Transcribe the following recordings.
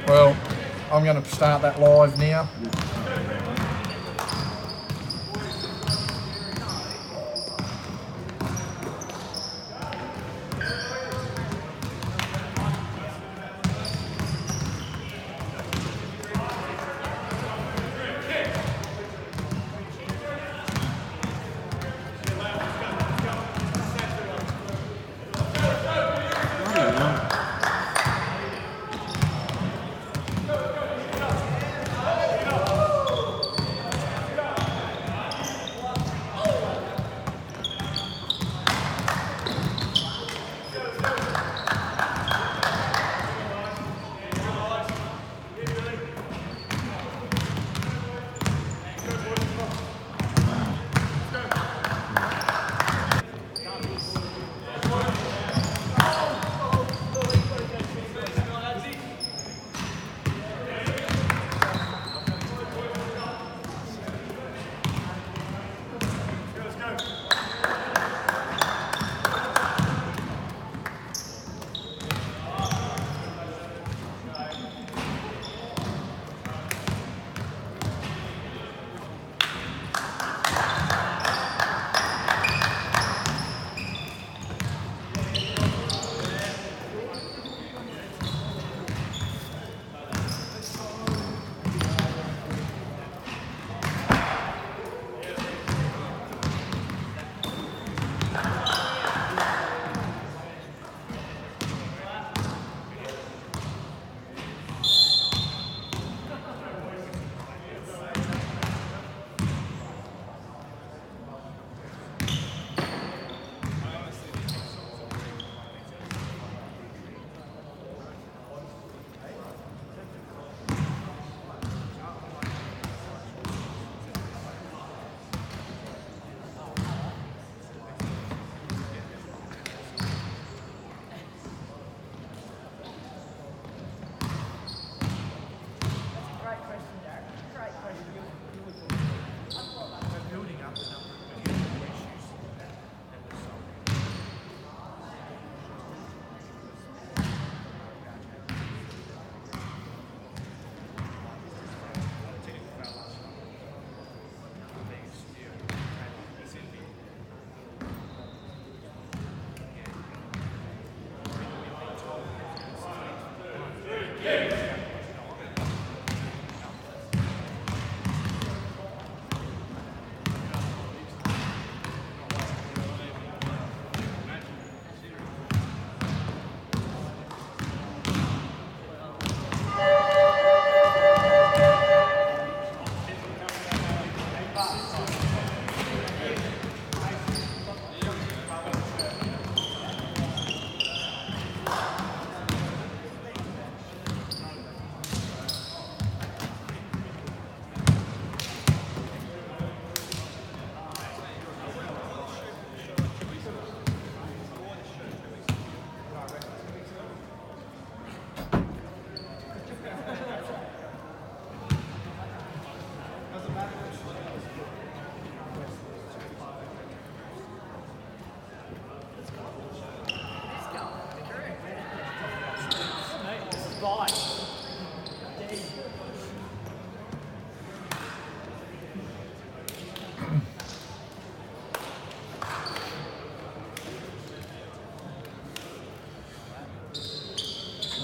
Well, I'm going to start that live now.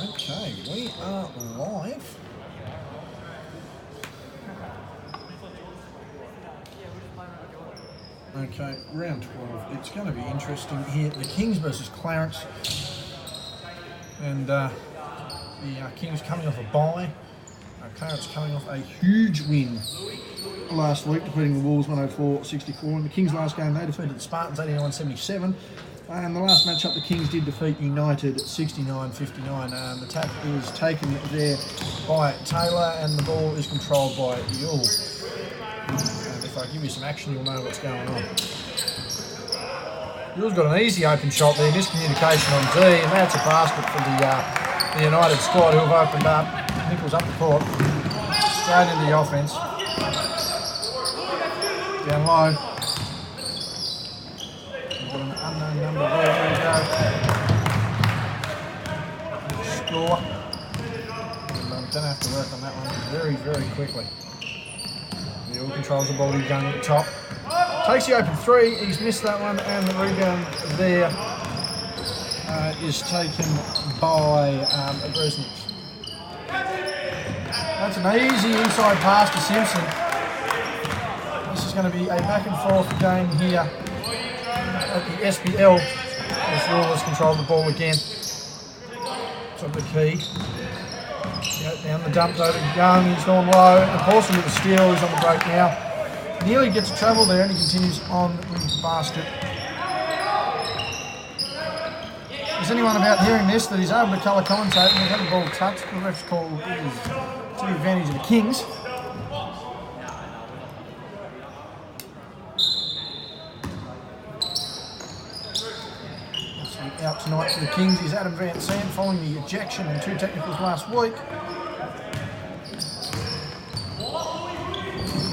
Okay, we are live. Okay, round 12. It's going to be interesting here. The Kings versus Clarence. And the Kings coming off a bye. Clarence coming off a huge win last week, defeating the Wolves 104-64. And the Kings' last game, they defeated the Spartans 89-77. And the last matchup, the Kings did defeat United 69-59. The tap is taken there by Taylor, and the ball is controlled by Yule. And if I give you some action, you'll know what's going on. Yule's got an easy open shot there, miscommunication on D, and that's a basket for the United squad, who have opened up. Nichols up the court, straight into the offence. Down low. We've got an unknown number there. There we go. Score. don't have to work on that one very, very quickly. Yule controls the ball to Young at the top. Takes the open three, he's missed that one, and the rebound there is taken by Bresniks. That's an easy inside pass to Simpson. This is going to be a back and forth game here at the SBL as Rulers control the ball again. So the key. Down the dump though to Young, he's gone low, and Paulson with the steal, he's on the break now. Nearly gets a travel there and he continues on with the basket. Is anyone about hearing this that he's able to colour commentate and he's had the ball touched? The ref's called it is to the advantage of the Kings. Out tonight for the Kings is Adam Van Sant following the ejection and 2 technicals last week.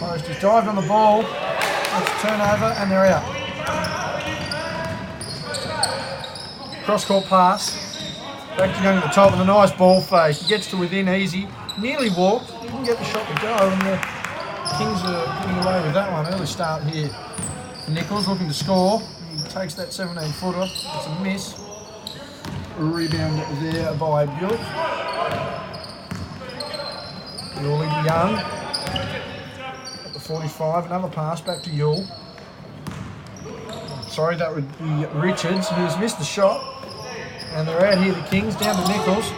Post has dived on the ball, that's a turnover and they're out. Cross-court pass, back to Young at the top with a nice ball fake. He gets to within easy, nearly walked, didn't get the shot to go, and the Kings are getting away with that one. Early start here. Nichols looking to score. He takes that 17-footer. It's a miss. A rebound there by Buick. Yule to Young. At the 45. Another pass back to Yule. Sorry, that would be Richards, who's missed the shot. And they're out here, the Kings, down to Nichols,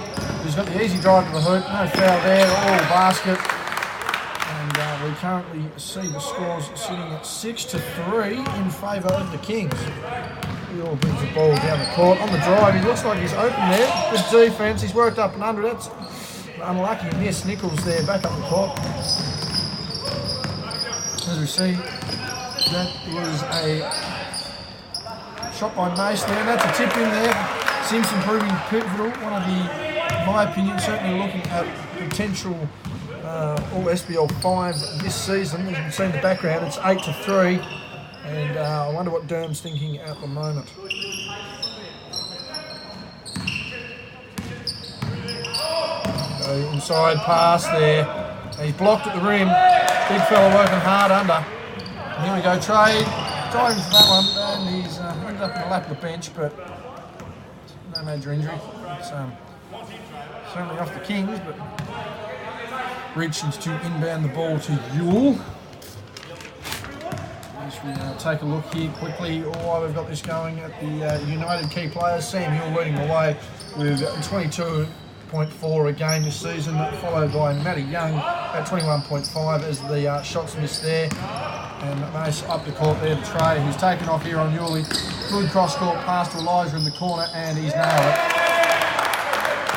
who's got the easy drive to the hoop. No foul there, all basket. We currently see the scores sitting at 6-3 in favour of the Kings. He all brings the ball down the court. On the drive, he looks like he's open there. Good defence, he's worked up and under. That's unlucky miss. Nichols there, back up the court. As we see, that was a shot by Mace there. That's a tip in there. Simpson proving pivotal. One of the, in my opinion, certainly looking at potential all SBL 5 this season. As you can see in the background, it's 8-3, and I wonder what Durham's thinking at the moment. So inside pass there. He's blocked at the rim. Big fella working hard under. And here we go, trade. Diving for that one, and he's ended up in the lap of the bench, but no major injury. It's certainly off the Kings, but Richards to inbound the ball to Yule. As we take a look here quickly, while we've got this going at the United key players. Sam Yule leading the way with 22.4 a game this season, followed by Matty Young at 21.5 as the shots missed there. And Mace up the court there to Trey, who's taken off here on Yule. Good cross-court pass to Elijah in the corner, and he's nailed it.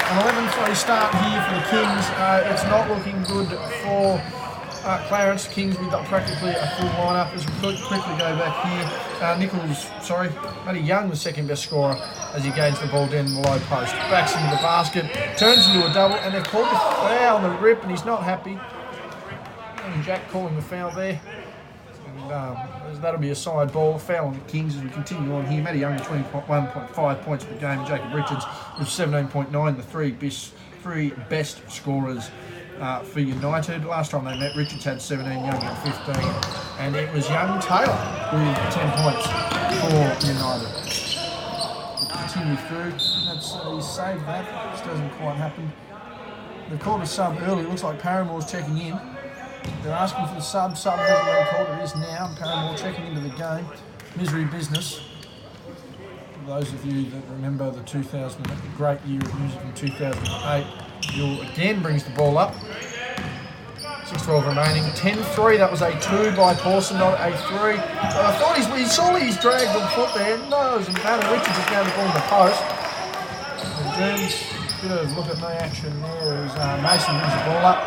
An 11-3 start here for the Kings. It's not looking good for Clarence. Kings with practically a full lineup. As we quickly go back here, Matty Young, the second best scorer, as he gains the ball down in the low post. Backs into the basket, turns into a double, and they've called the foul on the rip, and he's not happy. And Jack calling the foul there. And that'll be a side ball, a foul on the Kings as we continue on here. Matty Young, 21.5 points per game. Jacob Richards with 17.9, the three best scorers for United. Last time they met, Richards had 17, Young had 15, and it was Young Taylor with 10 points for United. We'll continue through. He's saved that. This doesn't quite happen. They've called a sub early. Looks like Paramore's checking in. They're asking for the sub. Sub hasn't been called. It is now. And Paramore checking into the game. Misery business. For those of you that remember the great year of music in 2008, Yule again brings the ball up. 6:12 remaining. 10-3. That was a 2 by Pawson, not a 3. I thought he's dragged the foot there. No, it doesn't matter. Richards has now the ball in the post. And Burns, bit of look at me action there as Mason brings the ball up.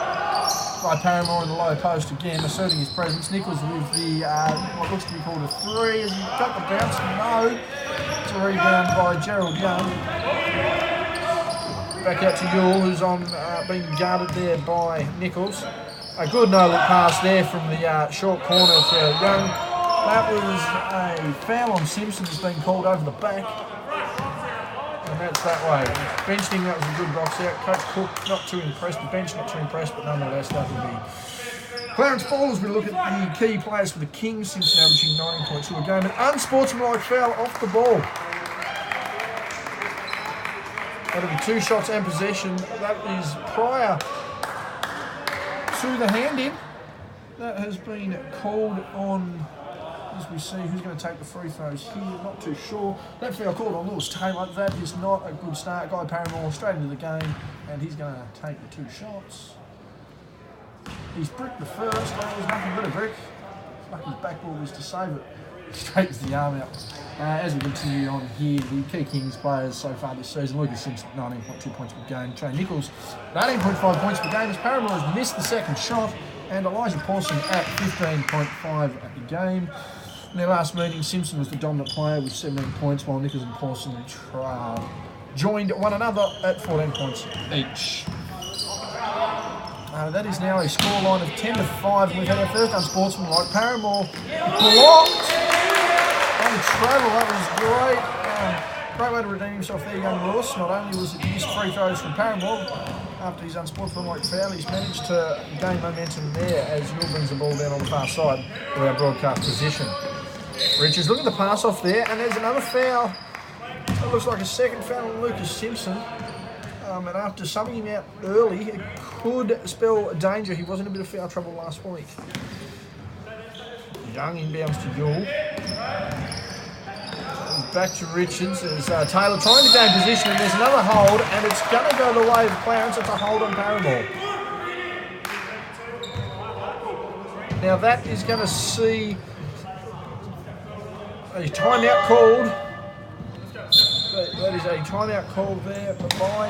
By Paramore in the low post again, asserting his presence. Nichols with the what looks to be called a 3. Has he got the bounce? No. It's a rebound by Gerald Young. Back out to Yule, who's on being guarded there by Nichols. A good no-look pass there from the short corner to Young. That was a foul on Simpson, has been called over the back. A and that's that way. Benching, that was a good box out. Coach Cook, not too impressed. The bench, not too impressed, but nonetheless, that will be Clarence ball. As we look at the key players for the Kings, Simpson averaging 19.2 a game. An unsportsmanlike foul off the ball. That'll be 2 shots and possession. That is prior to the hand-in. That has been called on, as we see who's going to take the free throws here. Not too sure. That foul called on Lewis Taylor. That is not a good start. Guy Paramore straight into the game, and he's going to take the 2 shots. He's bricked the first. That was nothing but a brick. Lucky his backboard was to save it. Straightens the arm out. As we continue on here, the key Kings players so far this season: Lucas Simpson, 19.2 points per game. Trey Nichols, 19.5 points per game, as Paramore has missed the second shot. And Elijah Pawson at 15.5 at the game. In their last meeting, Simpson was the dominant player with 17 points, while Nichols and Pawson joined one another at 14 points each. That is now a scoreline of 10-5. We've had our first unsportsmanlike. Paramore blocked on travel. That was great. Great way to redeem himself there, young Lewis. Not only was it missed free throws from Paramore, after his unsportsmanlike foul, he's managed to gain momentum there as Yule brings the ball down on the far side of our broadcast position. Richards looking to pass off there, and there's another foul. It looks like a second foul on Lucas Simpson. And after subbing him out early, it could spell danger. He was in a bit of foul trouble last week. Young inbounds to Yule. Back to Richards as Taylor trying to gain position, and there's another hold, and it's going to go the way of Clarence. It's a hold on Paramore. Now that is going to see a timeout called. That is a timeout called there by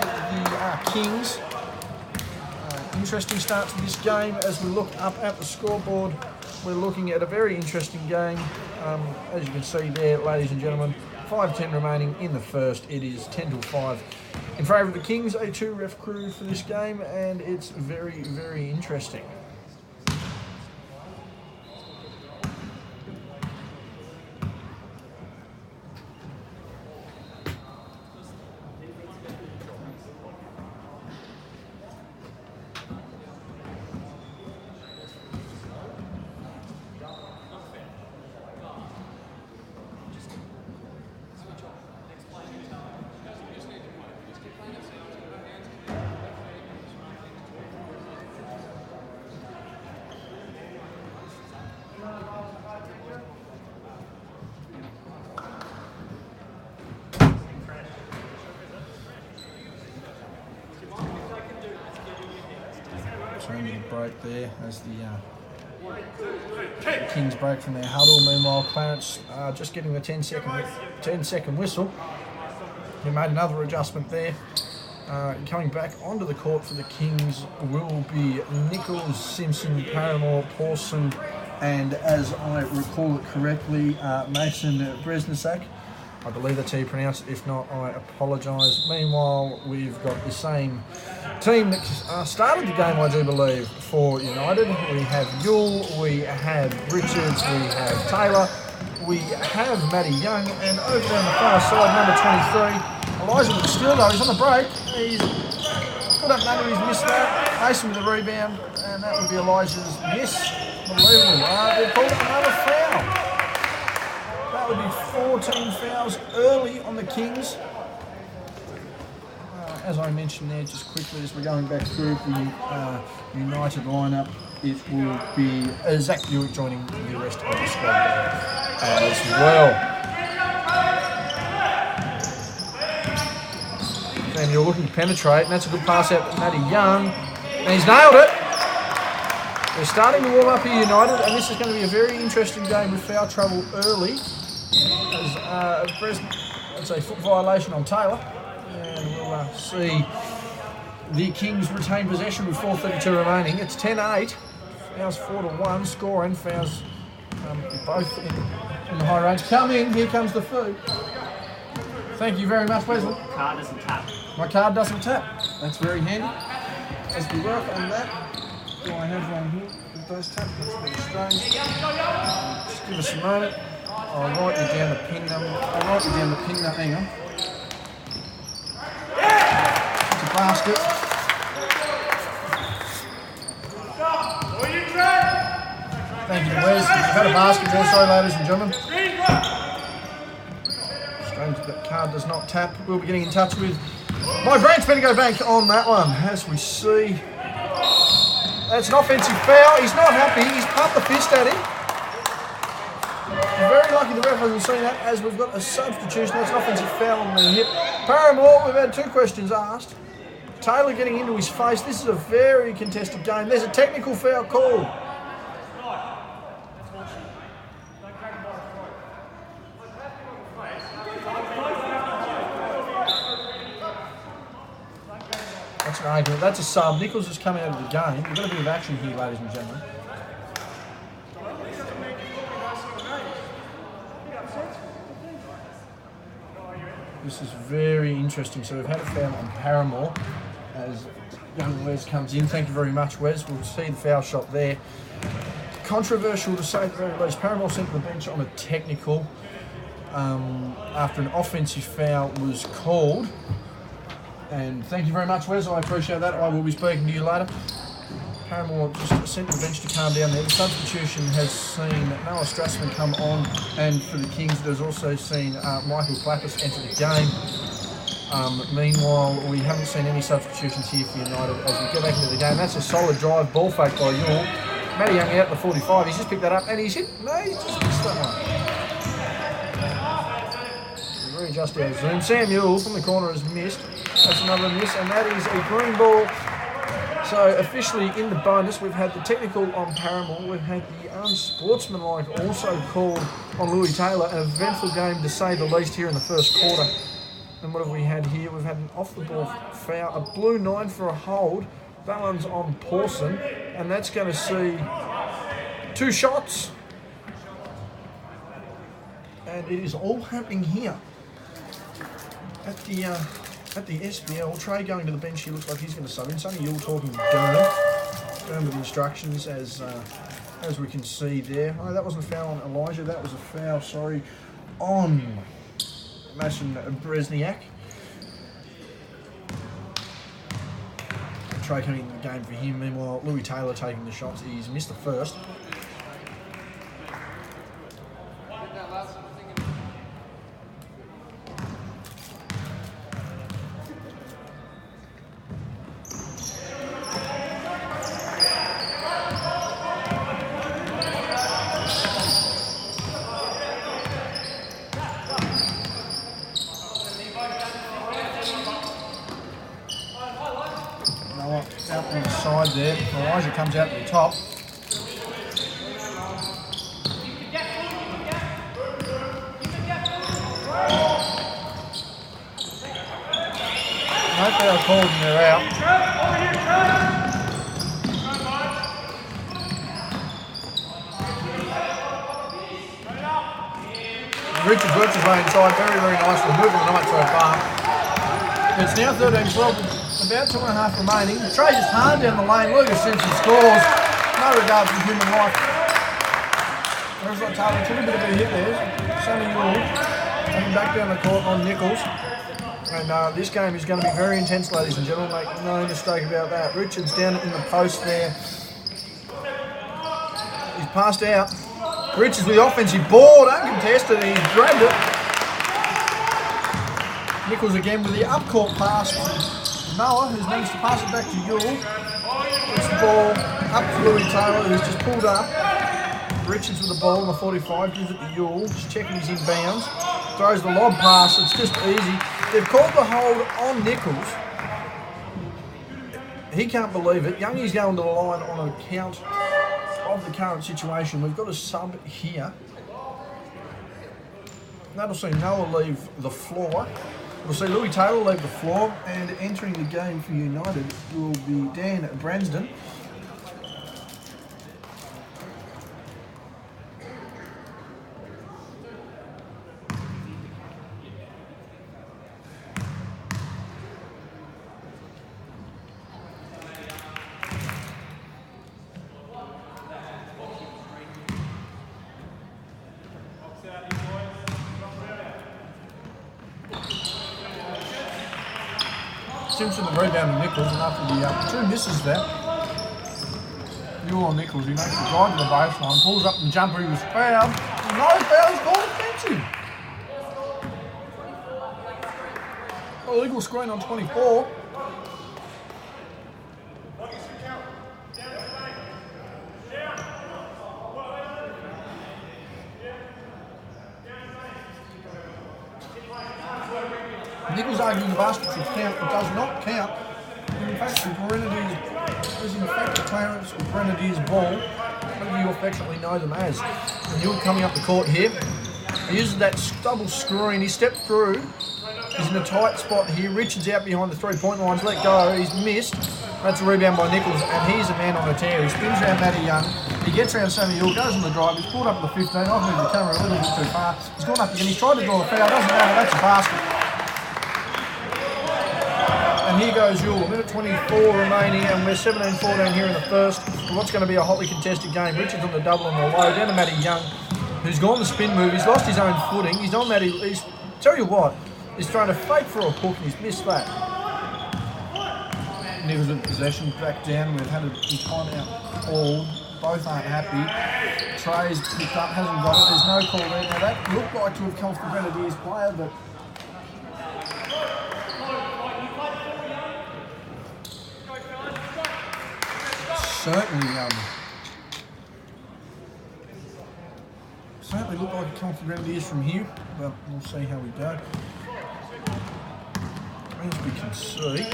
the Kings. Interesting start to this game. As we look up at the scoreboard, we're looking at a very interesting game. As you can see there, ladies and gentlemen, 5:10 remaining in the first. It is 10-5 in favour of the Kings. A 2-ref crew for this game, and it's very, very interesting. Turning the break there as the Kings break from their huddle. Meanwhile, Clarence just getting the 10-second whistle. He made another adjustment there. Coming back onto the court for the Kings will be Nichols, Simpson, Paramore, Pawson, and as I recall it correctly, Mason Bresnicek. I believe that's how you pronounce it. If not, I apologise. Meanwhile, we've got the same team that started the game, I do believe, for United. We have Yule, we have Richards, we have Taylor, we have Matty Young, and over there on the far side, number 23, Elijah with the steal though. He's on the break. He's put up under, he's missed that. Mason with the rebound, and that would be Elijah's miss. Unbelievable. They've pulled up another foul. That would be 14 fouls early on the Kings. As I mentioned there, just quickly as we're going back through the United lineup, it will be Zach Buick joining the rest of the squad as well. And you're looking to penetrate, and that's a good pass out to Matty Young, and he's nailed it. They're starting to warm up here, United, and this is going to be a very interesting game with foul trouble early. That's a foot violation on Taylor, and we'll see the Kings retain possession with 4:32 remaining. It's 10-8, fouls 4-1, score and fouls both in the high range. Come in, here comes the food. Thank you very much, Wesley. Card doesn't tap. My card doesn't tap. That's very handy. As we work on that, do I have one here that does tap? That's a bit strange. Just give us a moment. I'll write you down the pin number. Hang on. basket. Thank you to Wes. We've had a basket there, sorry ladies and gentlemen. Strange that card does not tap. We'll be getting in touch with my Branch Bendigo Bank on that one, as we see. That's an offensive foul. He's not happy. He's pumped the fist at him. Very lucky the ref hasn't seen that, as we've got a substitution. That's an offensive foul on the hip. Paramore, we've had 2 questions asked. Taylor getting into his face. This is a very contested game. There's a technical foul called. That's an argument. That's a sub. Nichols has come out of the game. We've got a bit of action here, ladies and gentlemen. This is very interesting. So we've had a foul on Paramore as young Wes comes in. Thank you very much, Wes. We'll see the foul shot there. Controversial to say at the very least. Paramore sent to the bench on a technical after an offensive foul was called. And thank you very much, Wes. I appreciate that. I will be speaking to you later. Paramore just sent the bench to calm down there. The substitution has seen Noah Strassman come on, and for the Kings, there's also seen Michael Clappis enter the game. Meanwhile, we haven't seen any substitutions here for United as we get back into the game. That's a solid drive, ball fake by Ewell. Matty Young out the 45. He's just picked that up, and he's hit. No, he just missed that one. Readjust our zoom. Sam Ewell from the corner has missed. That's another miss, and that is a green ball. So officially in the bonus, we've had the technical on Paramore, we've had the unsportsmanlike also called on Louis Taylor, an eventful game to say the least here in the first quarter. And what have we had here? We've had an off-the-ball foul, a blue 9 for a hold. That one's on Pawson, and that's going to see 2 shots. And it is all happening here at the SBL. Trey going to the bench. He looks like he's going to sub in. Sonny Yule talking to Durham. Durham with instructions as we can see there. Oh, that wasn't a foul on Elijah. That was a foul, sorry, on Mason Bresniak. Trey coming in the game for him. Meanwhile, Louis Taylor taking the shots. He's missed the first. Out on the side there. Elijah comes out to the top. No foul called and they're out. Richard works his way inside very, very nicely. Moving the night so far. It's now 13-12. About 2.5 remaining. Trey just hard down the lane. Lucas Simpson scores. No regard for human life. There's like Taylor took a bit of a hit there. Sammy Ewell coming back down the court on Nichols. And this game is going to be very intense, ladies and gentlemen. Make no mistake about that. Richards down in the post there. He's passed out. Richards with the offensive board, uncontested, and he's grabbed it. Nichols again with the up-court pass. Noah, who needs to pass it back to Ewell. Gets the ball up to Louis Taylor, who's just pulled up. Richards with the ball on the 45, gives it to Ewell, just checking he's in bounds. Throws the lob pass, it's just easy. They've called the hold on Nichols. He can't believe it. Youngie's going to the line on account of the current situation. We've got a sub here. That'll see Noah leave the floor. We'll see Louis Taylor leave the floor, and entering the game for United will be Dan Bransden. Simpson the rebound to Nichols, and after the 2 misses there, Ewell on Nichols, he makes the drive to the baseline, pulls up the jumper, he was fouled. No foul, he's called offensive. Illegal screen on 24. Nichols arguing the basket should count. It does not count. In fact, the Grenadiers is in fact the Clarence or Grenadiers ball. Whatever you affectionately know them as. And Hill coming up the court here. He uses that double screen. He stepped through. He's in a tight spot here. Richards out behind the 3-point lines. Let go. He's missed. That's a rebound by Nichols. And he's a man on a tear. He spins around Matty Young. He gets around Sammy Hill. Goes on the drive. He's pulled up to the 15. I've moved the camera a little bit too far. He's gone up again. He's tried to draw a foul. Doesn't matter. That's a basket. And here goes Ewell, minute 24 remaining, and we're 17-14 here in the first. What's going to be a hotly contested game. Richards on the double on the low, down to Matty Young, who's gone the spin move. He's lost his own footing. He's on Matty. Tell you what, he's trying to fake for a hook, and he's missed that. Nichols with possession, back down. We've had a timeout called. Both aren't happy. Trey's picked up, hasn't got it. There's no call there. Now that looked like to have come from the Grenadiers player, but certainly looked like it comes from Grenadiers from here, but we'll see how we go. As we can see,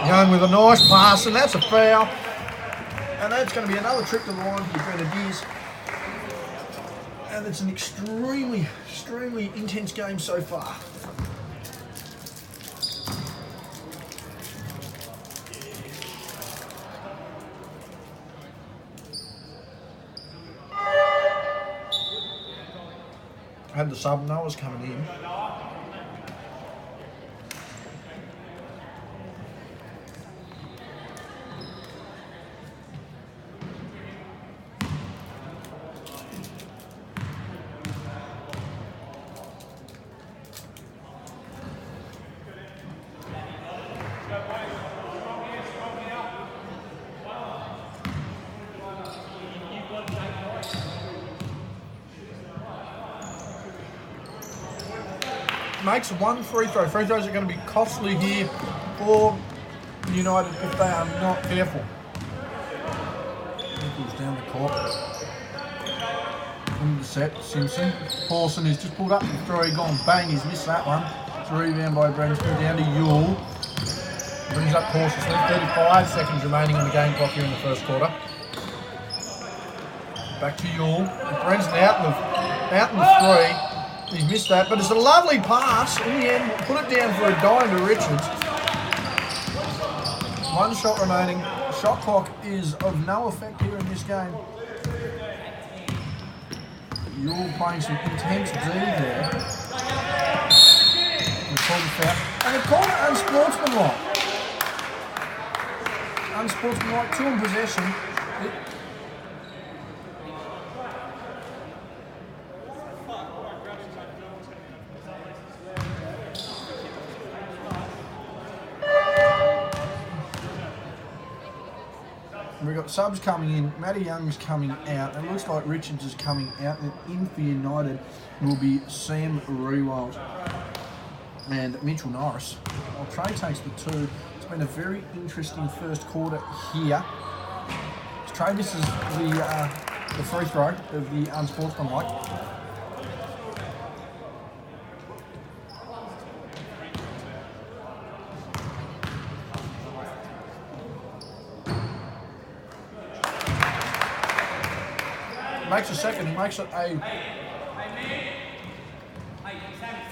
Young with a nice pass, and that's a foul. And that's going to be another trip to the line for the Grenadiers. And it's an extremely intense game so far. Had the sub, Noah's coming in. Makes one free throw. Free throws are going to be costly here for United if they are not careful. Nichols down the court. In the set, Simpson. Pawson has just pulled up the three, gone bang, he's missed that one. It's a rebound by Bransfield down to Ewell. Brings up cautiously. 35 seconds remaining in the game clock here in the first quarter. Back to Ewell. Bransfield out in the three. He's missed that, but it's a lovely pass. In the end, put it down for a dime to Richards. One shot remaining. Shot clock is of no effect here in this game. You're playing some intense D there. We called it foul. And they called it unsportsmanlike. Unsportsmanlike, 2 in possession. We've got subs coming in, Matty Young's coming out, it looks like Richards is coming out, and in for United will be Sam Rewald and Mitchell Norris. Well, Trey takes the 2. It's been a very interesting first quarter here. Trey misses the free throw of the unsportsmanlike. Makes a second, he makes it a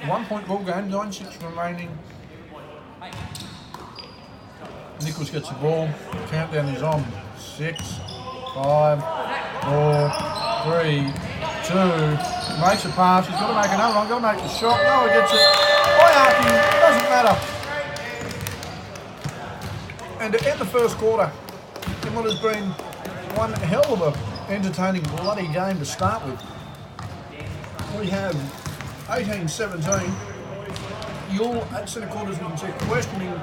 1-point ball game, 9-6 remaining. Nichols gets the ball, countdown is on. 6, 5, 4, 3, 2, makes a pass, he's got to make another one, got to make the shot, Noah gets it, by Archie, doesn't matter. And to end the first quarter, in what has been one hell of a entertaining bloody game to start with. We have 18-17 You're at centre quarters, we can see, questioning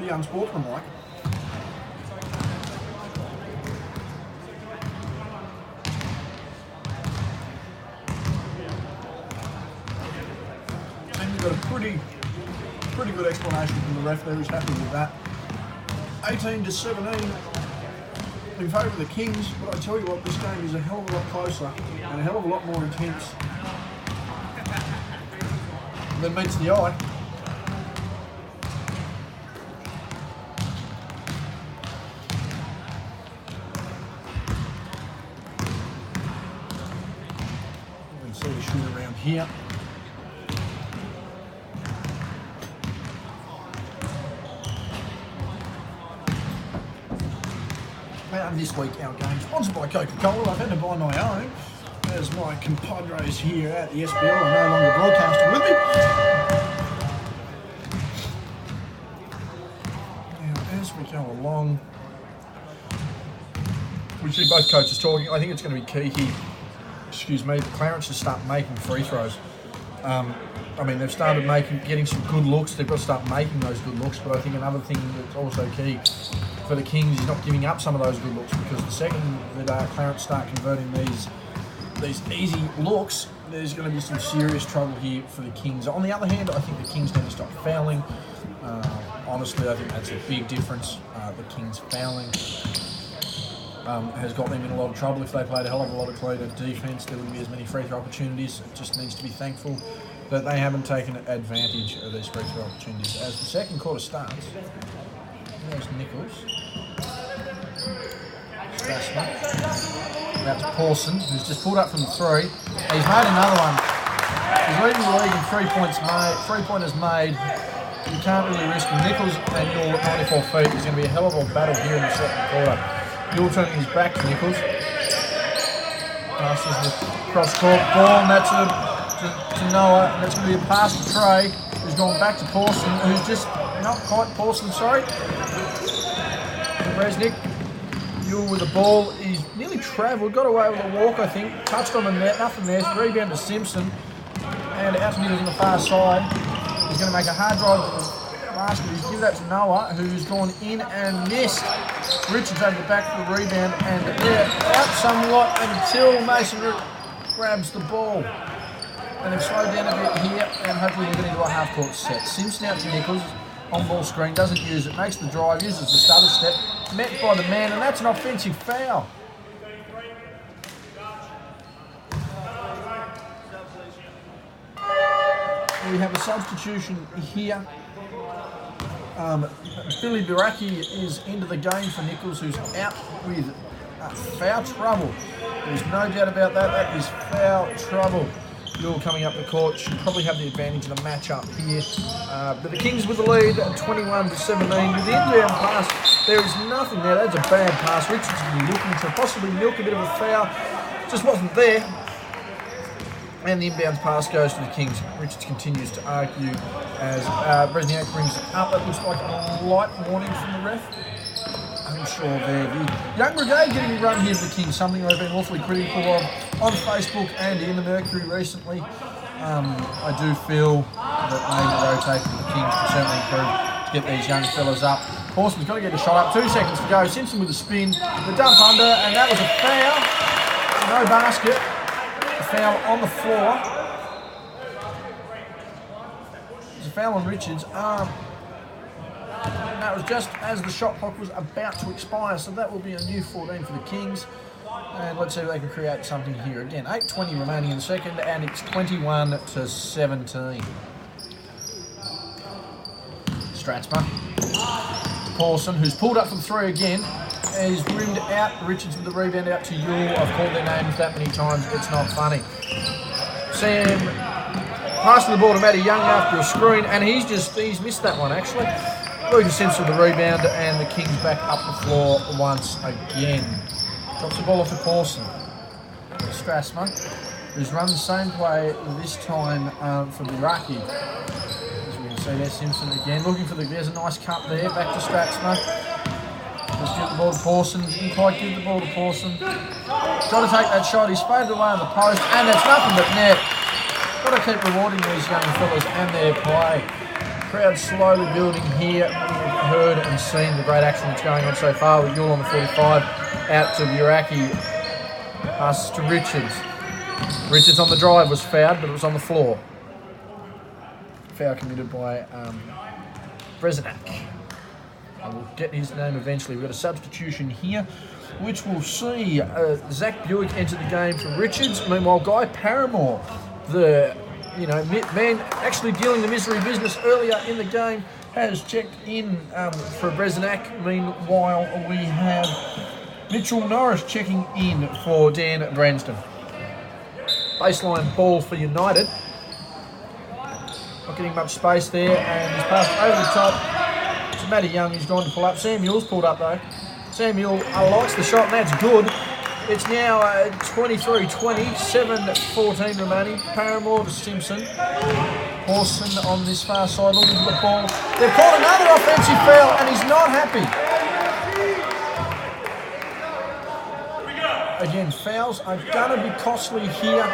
the unsportsmanlike. And you've got a pretty good explanation from the ref there. He's happy with that. 18-17 in favour of the Kings, but I tell you what, this game is a hell of a lot closer and a hell of a lot more intense than meets the eye. You can see the shoot around here. And this week our game sponsored by Coca-Cola. I've had to buy my own as my compadres here at the SBL are no longer broadcasting with me. Now as we go along, we see both coaches talking. I think it's going to be key here, Clarence to start making free throws. I mean, they've started getting some good looks. They've got to start making those good looks, but I think another thing that's also key for the Kings is not giving up some of those good looks, because the second that Clarence start converting these easy looks, there's going to be some serious trouble here for the Kings. On the other hand, I think the Kings need to stop fouling. Honestly, I think that's a big difference. The Kings fouling has got them in a lot of trouble. If they played a hell of a lot of cleaner defence, there wouldn't be as many free throw opportunities. It just needs to be thankful that they haven't taken advantage of these free throw opportunities. As the second quarter starts, there's Nichols. Strassman. Out to Pawson, who's just pulled up from the three. He's made another one. He's leading the league in 3 points made. 3-pointers made. You can't really risk him. Nichols and Yule at 94 feet. There's going to be a hell of a battle here in the second quarter. Yule turning his back to Nichols. Passes the cross-court ball, and that's to Noah. And that's going to be a pass to Trey, who's gone back to Pawson, who's just not quite Pawson, sorry. Resnick. Yule with the ball. He's nearly travelled, got away with a walk, I think. Touched on the net, nothing there. Rebound to Simpson. And out to middle on the far side. He's going to make a hard drive to the basket. He's give that to Noah, who's gone in and missed. Richards over the back for the rebound, and they're out somewhat until Mason grabs the ball. And they've slowed down a bit here, and hopefully we're going to do a half-court set. Simpson out to Nichols. On-ball screen, doesn't use it, makes the drive, uses the stutter step, met by the man, and that's an offensive foul. We have a substitution here. Billy Biraki is into the game for Nichols, who's out with foul trouble. There's no doubt about that. That is foul trouble. Yule coming up the court should probably have the advantage in a match-up here. But the Kings with the lead, 21-17. With the inbound pass, there is nothing there. That's a bad pass. Richards will be looking to possibly milk a bit of a foul. Just wasn't there. And the inbounds pass goes to the Kings. Richards continues to argue as Bresniak brings it up. It looks like a light warning from the ref. Unsure there. The Young Brigade getting a run here for the Kings, something I've been awfully critical of on Facebook and in the Mercury recently. I do feel that maybe rotating the Kings can certainly improve to get these young fellas up. Horsman's got to get a shot up. 2 seconds to go. Simpson with a spin. The dump under, and that was a foul. No basket. A foul on the floor. There's a foul on Richards' arm. And that was just as the shot clock was about to expire, so that will be a new 14 for the Kings. And let's see if they can create something here. Again, 8:20 remaining in the second, and it's 21-17. Stratsma. Pawson, who's pulled up from 3 again, is rimmed out. Richards with the rebound out to Yule. I've called their names that many times, it's not funny. Sam passing the ball to Matty Young after a screen, and he's missed that one actually. Lucas Simpson with the rebound, and the Kings back up the floor once again. Drops the ball off to Pawson. Strassman, who's run the same play this time for Biraki. As we can see there, Simpson again looking for there's a nice cut there, back to Strassman. Let's give the ball to Pawson, didn't quite give the ball to Pawson. Trying to take that shot, he's faded away on the post, and it's nothing but net. Got to keep rewarding these young fellas and their play. Crowd slowly building here. We've heard and seen the great action that's going on so far with Yule on the 45, out to Buraki, passes to Richards. Richards on the drive was fouled, but it was on the floor. Foul committed by Brezinak. We'll get his name eventually. We've got a substitution here, which will see Zach Buick enter the game for Richards. Meanwhile, Guy Paramore, the man actually dealing the misery business earlier in the game, has checked in for Brezinak. Meanwhile, we have Mitchell Norris checking in for Dan Branston. Baseline ball for United. Not getting much space there, and he's passed over the top. It's Matty Young who's gone to pull up. Sam Mule's pulled up though. Sam Mule likes the shot, and that's good. It's now 23-20, 7-14 remaining. Paramore to Simpson. Horson on this far side looking for the ball. They've called another offensive foul, and he's not happy. Again, fouls are going to be costly here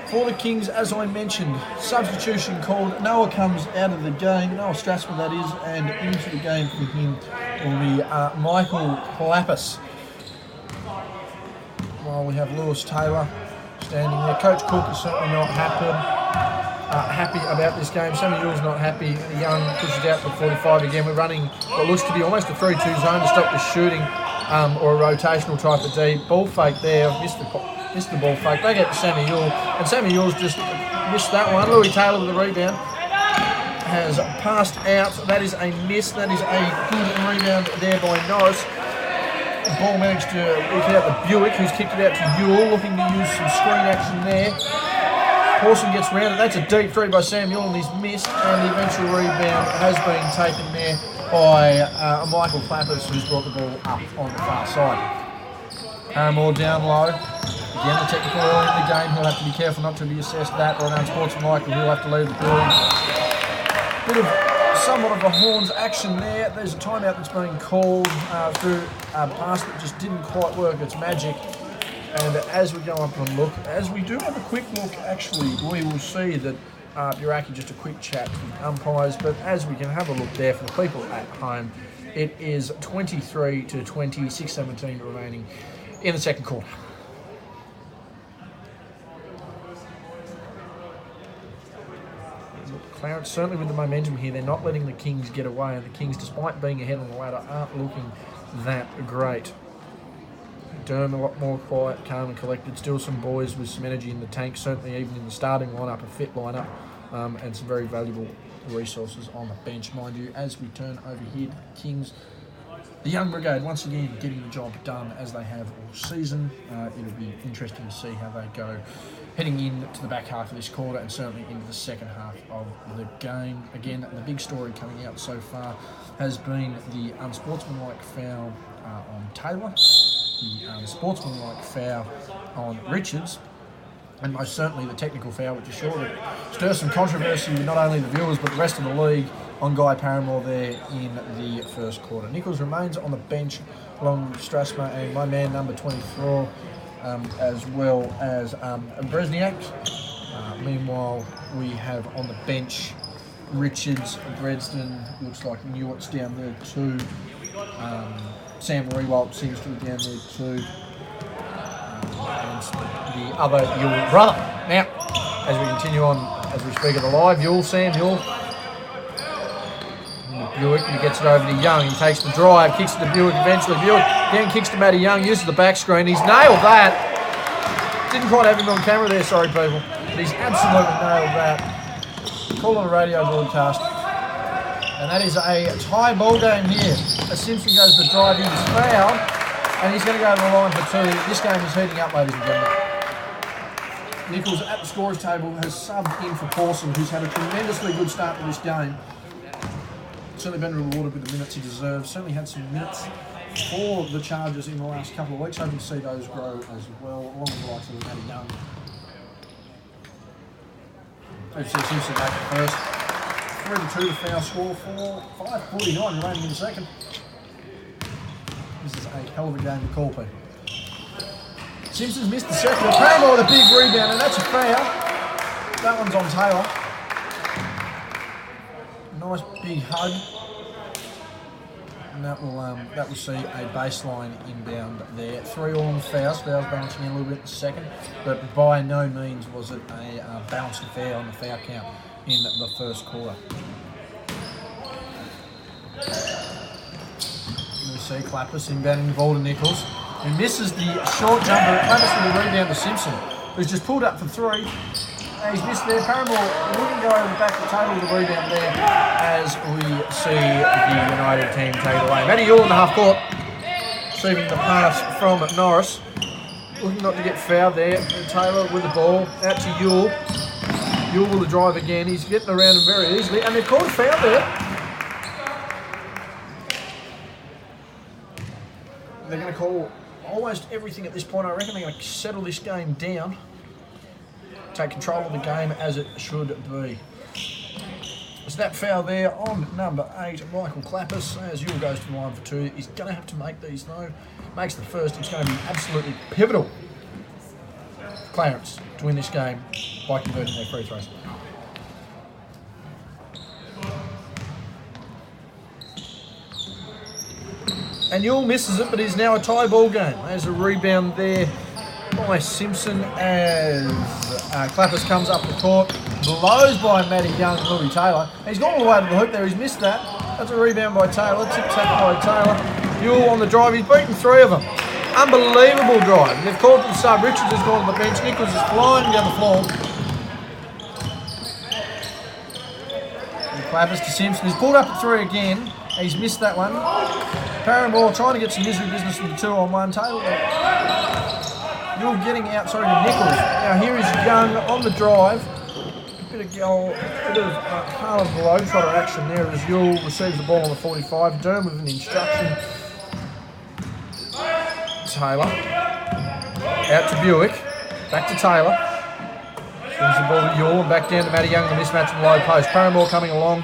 for the Kings, as I mentioned. Substitution called. Noah comes out of the game. Noah Strasman, that is, and into the game for him will be Michael Clappis. While we have Lewis Taylor standing there. Coach Cook is certainly not happy about this game. Sammy Yule's not happy. Young pushes out for 45 again. We're running what looks to be almost a 3-2 zone to stop the shooting, or a rotational type of D. Ball fake there. Missed the ball fake. They get to Sammy Yule, and Sammy Yule's just missed that one. Louis Taylor with the rebound has passed out. That is a miss. That is a good rebound there by Norris. The ball managed to eke it out to Buick, who's kicked it out to Yule, looking to use some screen action there. Horson gets round it. That's a deep three by Sam Yule, and he's missed. And the eventual rebound has been taken there by Michael Clappers, who's brought the ball up on the far side. Paramore down low. Again, the technical early in the game. He'll have to be careful not to be assessed that, or an unsportsmanlike, and he'll have to leave the building. Bit of somewhat of a Horns action there. There's a timeout that's being called through a pass that just didn't quite work its magic. And as we go up and look, as we do have a quick look, actually, we will see that Buraki just a quick chat with umpires. But as we can have a look there for the people at home, it is 23-20, 6-17 remaining in the second quarter. Clarence, certainly with the momentum here, they're not letting the Kings get away, and the Kings, despite being ahead on the ladder, aren't looking that great. Durham a lot more quiet, calm and collected. Still some boys with some energy in the tank, certainly even in the starting lineup, a fit lineup, and some very valuable resources on the bench, mind you. As we turn over here to the Kings, the young brigade once again getting the job done as they have all season. It'll be interesting to see how they go heading into the back half of this quarter, and certainly into the second half of the game. Again, the big story coming out so far has been the unsportsmanlike foul on Taylor, the unsportsmanlike foul on Richards, and most certainly the technical foul, which is sure to stir some controversy with not only the viewers but the rest of the league, on Guy Paramore there in the first quarter. Nichols remains on the bench along with Strasma and my man number 24, as well as Bresniak. Meanwhile, we have on the bench Richards, Bredston, looks like Newart's down there too. Sam Rewalt seems to be down there too. And the other Yule brother. Now, as we continue on, as we speak of the live, Yule, Sam Yule. Buick, he gets it over to Young. He takes the drive, kicks it to Buick eventually. Buick then kicks to Matty Young, uses the back screen. He's nailed that. Didn't quite have him on camera there, sorry people. But he's absolutely nailed that. Call on a radio broadcast. And that is a tie ball game here. As Simpson goes to drive, he is fouled. And he's going to go to the line for two. This game is heating up, ladies and gentlemen. Nichols at the scorers table has subbed in for Pawson, who's had a tremendously good start to this game. Certainly been rewarded with the minutes he deserves. Certainly had some minutes for the Chargers in the last couple of weeks. Hoping to see those grow as well, along with the likes of Matty Young. FC Simpson back at first. 3-2 the foul score for 5:49 remaining in the second. This is a hell of a game to call, people. Simpson's missed the second. Paramore with a big rebound, and that's a foul. That one's on Taylor. Nice big hug. And that will see a baseline inbound there. 3 all on the fouls. Fouls balancing in a little bit in the second, but by no means was it a balanced affair on the foul count in the first quarter. We see Clappers inbounding the ball to Nichols, who misses the short jumper. Clappers with a rebound to Simpson, who's just pulled up for 3. He's missed there. Paramore wouldn't go over the back of the table with the rebound there as we see the United team take it away. Matty Yule in the half court, receiving the pass from Norris. Looking not to get fouled there. Taylor with the ball, out to Yule. Yule will drive again. He's getting around him very easily, and they've called a foul there. They're going to call almost everything at this point. I reckon they're going to settle this game down. Take control of the game as it should be. There's that foul there on number 8, Michael Clappers. As Yule goes to the line for 2, he's going to have to make these though. Makes the first, it's going to be absolutely pivotal for Clarence to win this game by converting their free throws. And Yule misses it, but it's now a tie ball game. There's a rebound there by Simpson as Clappers comes up the court, blows by Matty Young and Louis Taylor. He's gone all the way to the hoop there, he's missed that. That's a rebound by Taylor, tip-tap by Taylor. Yule on the drive, he's beaten 3 of them. Unbelievable drive. And they've called for the sub. Richards has gone to the bench, Nichols is flying down the floor. And Clappers to Simpson, he's pulled up at 3 again. He's missed that one. Paramore trying to get some misery business from the 2-on-1. Taylor Yule getting outside to Nichols. Now here is Young on the drive. Bit of Harlem Globetrotter action there as Yule receives the ball on the 45. Durham with an instruction. Taylor. Out to Buick. Back to Taylor. Swings the ball to Yule and back down to Matty Young. The mismatch in the low post. Paramore coming along.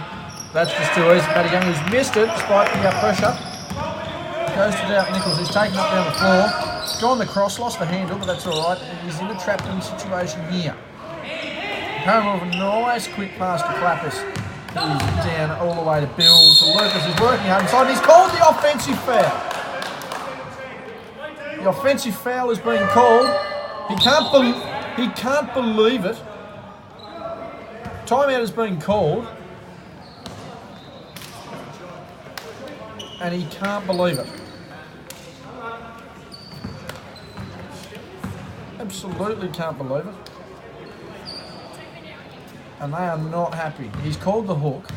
That's just too easy. Matty Young who's missed it despite the pressure. Goes to Doubt Nichols, who's taken up down the floor. Gone the cross, lost the handle, but that's all right. He's in a trapped-in situation here. Paramore with a nice quick pass to Clappers. He's down all the way to Bill, to Lucas, who's working hard inside. He's called the offensive foul. The offensive foul is being called. He can't believe it. Timeout is being called. And he can't believe it. Absolutely can't believe it. And they are not happy. He's called the hook.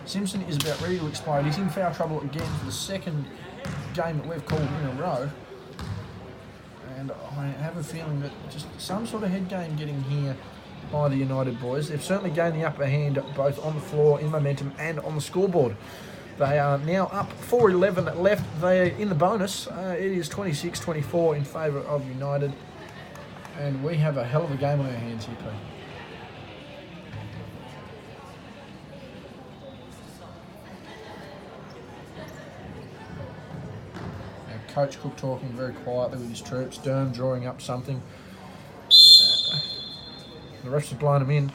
Simpson is about ready to explode. He's in foul trouble again for the second game that we've called in a row. And I have a feeling that just some sort of head game getting here by the United boys. They've certainly gained the upper hand both on the floor, in momentum, and on the scoreboard. They are now up 4-11 left. They are in the bonus. It is 26-24 in favour of United. And we have a hell of a game on our hands here, Pete. Now, Coach Cook talking very quietly with his troops. Durham drawing up something. The refs have blown him in.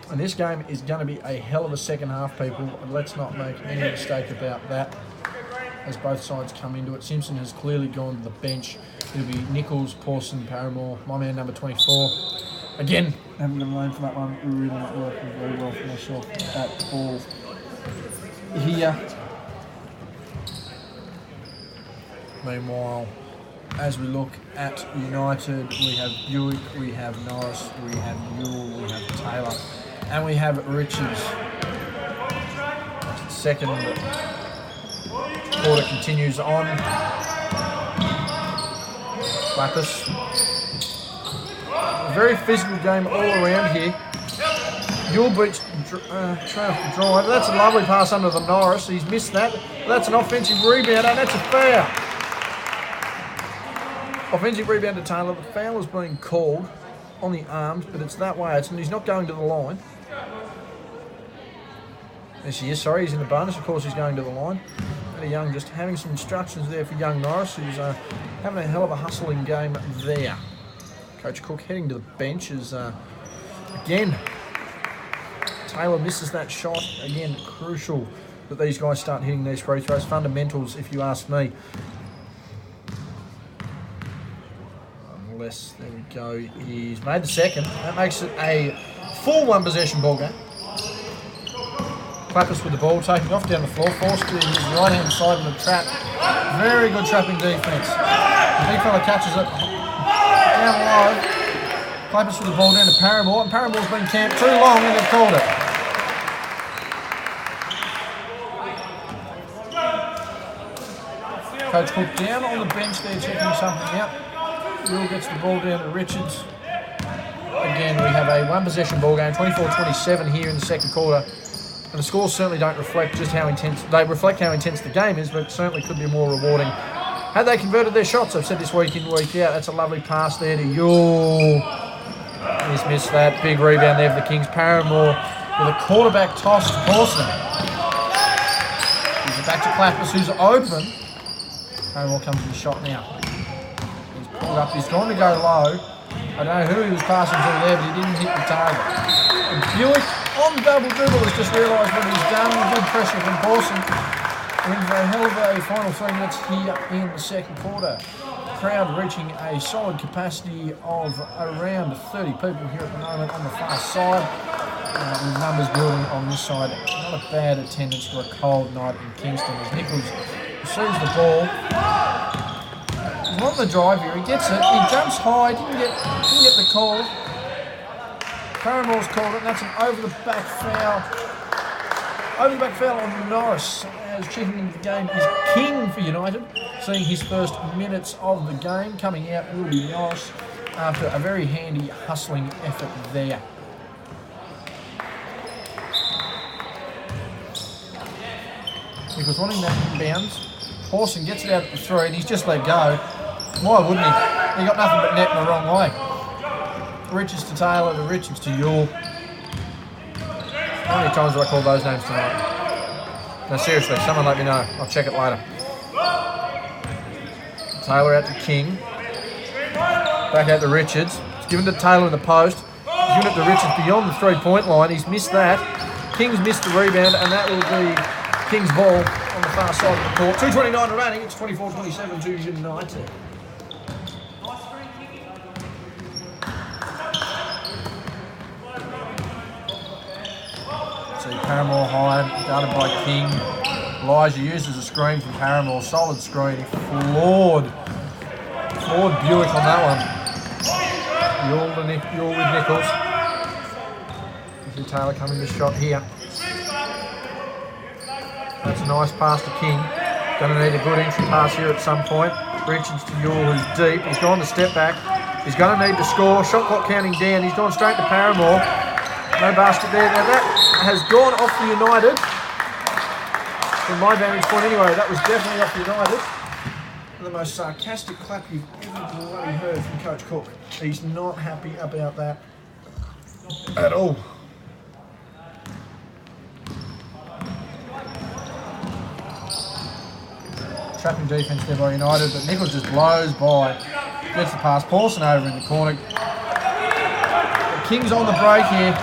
And this game is going to be a hell of a second half, people. And let's not make any mistake about that as both sides come into it. Simpson has clearly gone to the bench. It'll be Nichols, Pawson, Paramore, my man number 24. Again, I haven't got a name for that one. We're really not working very well for myself at all here. Meanwhile, as we look at United, we have Buick, we have Norris, we have Yule, we have Taylor, and we have Richards. Second quarter continues on. Clappers. A very physical game all around here. Yule beats Trail for drive. That's a lovely pass under the Norris. He's missed that. That's an offensive rebound, and that's a foul. Offensive rebound to Taylor. The foul is being called on the arms, but it's that way. He's not going to the line. Yes, he is. Sorry, he's in the bonus. Of course, he's going to the line. Matty Young just having some instructions there for young Norris, who's having a hell of a hustling game there. Coach Cook heading to the bench as Again, Taylor misses that shot. Again, crucial that these guys start hitting these free throws. Fundamentals, if you ask me. Unless, there we go, he's made the second. That makes it a full one possession ball game. Clappers with the ball, taking off down the floor, forced to his right-hand side in the trap. Very good trapping defence. The big fella catches it down low. Clappers with the ball down to Paramore, and Paramore's been camped too long and they've called it. Coach Cook down on the bench there checking something out. Will gets the ball down to Richards. Again, we have a one possession ball game, 24-27 here in the second quarter. And the scores certainly don't reflect just how intense, they reflect how intense the game is, but certainly could be more rewarding. Had they converted their shots, I've said this week in, week out, that's a lovely pass there to Yule. He's missed that. Big rebound there for the Kings. Paramore with a quarterback toss to Pawson. Gives it back to Clappers, who's open. Paramore comes to the shot now. He's pulled up, he's gone to go low. I don't know who he was passing to there, but he didn't hit the target. And Buick on double dribble has just realised what he's done. Good pressure from Pawson. In for a hell of a final 3 minutes here in the second quarter. Crowd reaching a solid capacity of around 30 people here at the moment on the far side. With numbers building on this side. Not a bad attendance for a cold night in Kingston as Nichols receives the ball. He's on the drive here, he gets it, he jumps high, didn't get the call. Paramore's called it, and that's an over-the-back foul. Over-the-back foul on Norris, as checking into the game is King for United, seeing his first minutes of the game. Coming out will be Norris after a very handy hustling effort there. Because wanting that inbounds, Pawson gets it out at the three, and he's just let go. Why wouldn't he? He got nothing but net in the wrong way. Richards to Taylor, the Richards to Yule. How many times do I call those names tonight? No, seriously, someone let me know. I'll check it later. Taylor out to King. Back out to Richards. It's given to Taylor in the post. He's given it to Richards beyond the three-point line. He's missed that. King's missed the rebound, and that will be King's ball on the far side of the court. 2:29 remaining. It's 24-27 to United. See Paramore high, guarded by King. Elijah uses a screen from Paramore. Solid screen. Floored Buick on that one. Yule with Nichols. You see Taylor coming to shot here. That's a nice pass to King. Going to need a good entry pass here at some point. Richards to Yule, who's deep. He's gone to step back. He's going to need to score. Shot clock counting down. He's gone straight to Paramore. No basket there. Now that has gone off the United. From my vantage point anyway, that was definitely off the United. The most sarcastic clap you've ever bloody heard from Coach Cook. He's not happy about that at all. Trapping defence there by United, but Nichols just blows by. Gets the pass. Pawson over in the corner. The Kings on the break here.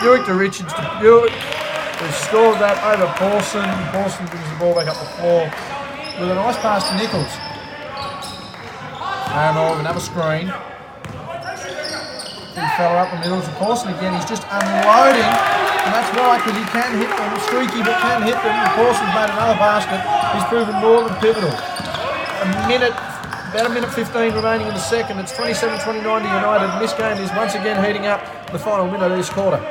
Buick to Richards to Buick. They've scored that over Pawson. Pawson brings the ball back up the floor with a nice pass to Nichols. Paramore with another screen. Big fella up the middle to Pawson again. He's just unloading. And that's why, because he can hit them. Streaky, but can hit them. And Pawson's made another basket. He's proven more than pivotal. About a minute 15 remaining in the second. It's 27-29 to United. And this game is once again heating up the final minute of this quarter.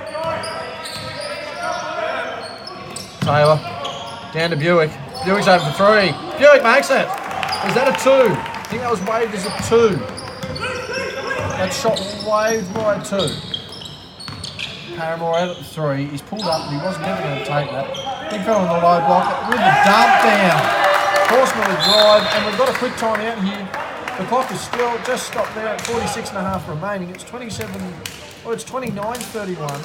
Taylor, down to Buick. Buick's over for three. Buick makes it. Is that a two? I think that was waved as a two. That shot waved by a two. Paramore out at the three. He's pulled up, but he wasn't ever going to take that. Big fella on the low block with the dump down. Horseman with drive, and we've got a quick time out here. The clock is still just stopped there at 46.5 remaining. It's 29-31.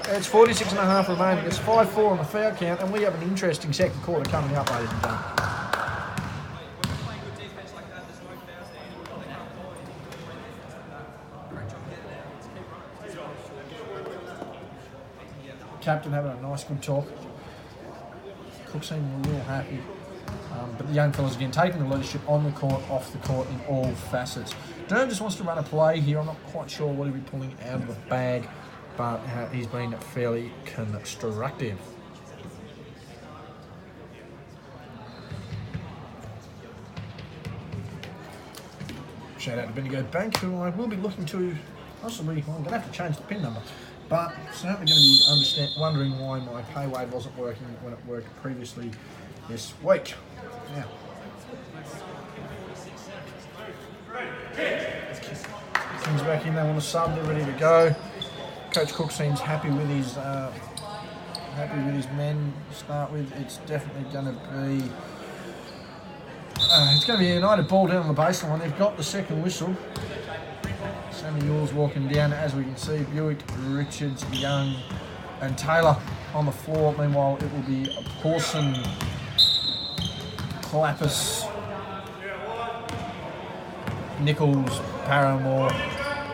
It's 46.5 remaining. It's 5-4 on the foul count, and we have an interesting second quarter coming up, ladies and gentlemen. captain having a nice good talk. Cook seeming a little happy. But the young fellas again taking the leadership on the court, off the court in all facets. Durham just wants to run a play here. I'm not quite sure what he'll be pulling out of the bag, but he's been fairly constructive. Shout out to Bendigo Bank, who I will be looking to possibly, well, I'm going to have to change the PIN number, but certainly going to be wondering why my pay wave wasn't working when it worked previously this week. Now, King's back in, they want to sub, they're ready to go. Coach Cook seems happy with his men to start with. It's definitely going to be a United ball down on the baseline. They've got the second whistle. Sammy Yule's walking down, as we can see. Buick, Richards, Young, and Taylor on the floor. Meanwhile, it will be Pawson, Clappus, Nichols, Paramore,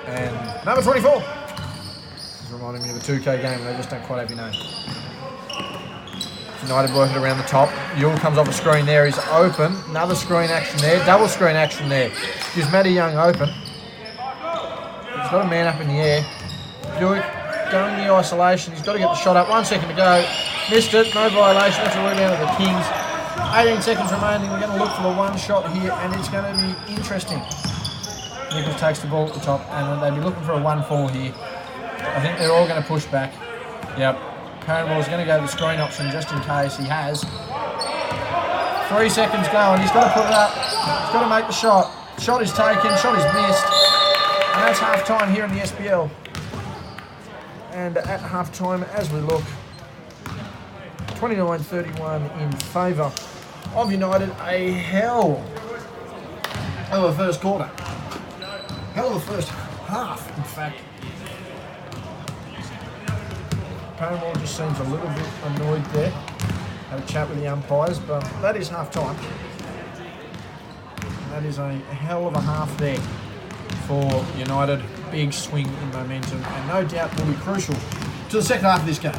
and number 24. This is reminding me of a 2K game, and they just don't quite have your name. United working around the top. Yule comes off a screen there. He's open. Another screen action there. Double screen action there. Gives Matty Young open. He's got a man up in the air. Buick going the isolation. He's got to get the shot up. 1 second to go. Missed it. No violation. That's a rebound of the Kings. 18 seconds remaining. We're going to look for the one shot here, and it's going to be interesting. Nichols takes the ball at the top, and they'll be looking for a 1-4 here. I think they're all going to push back. Yep. Paramore's going to go to the screen option just in case he has. 3 seconds going. He's got to put it up. He's got to make the shot. Shot is taken. Shot is missed. And that's half time here in the SPL. And at half time, as we look, 29-31 in favour of United. A hell of a first quarter. Hell of a first half, in fact. Paramore just seems a little bit annoyed there. Had a chat with the umpires, but that is half time. That is a hell of a half there for United. Big swing in momentum, and no doubt will be crucial to the second half of this game.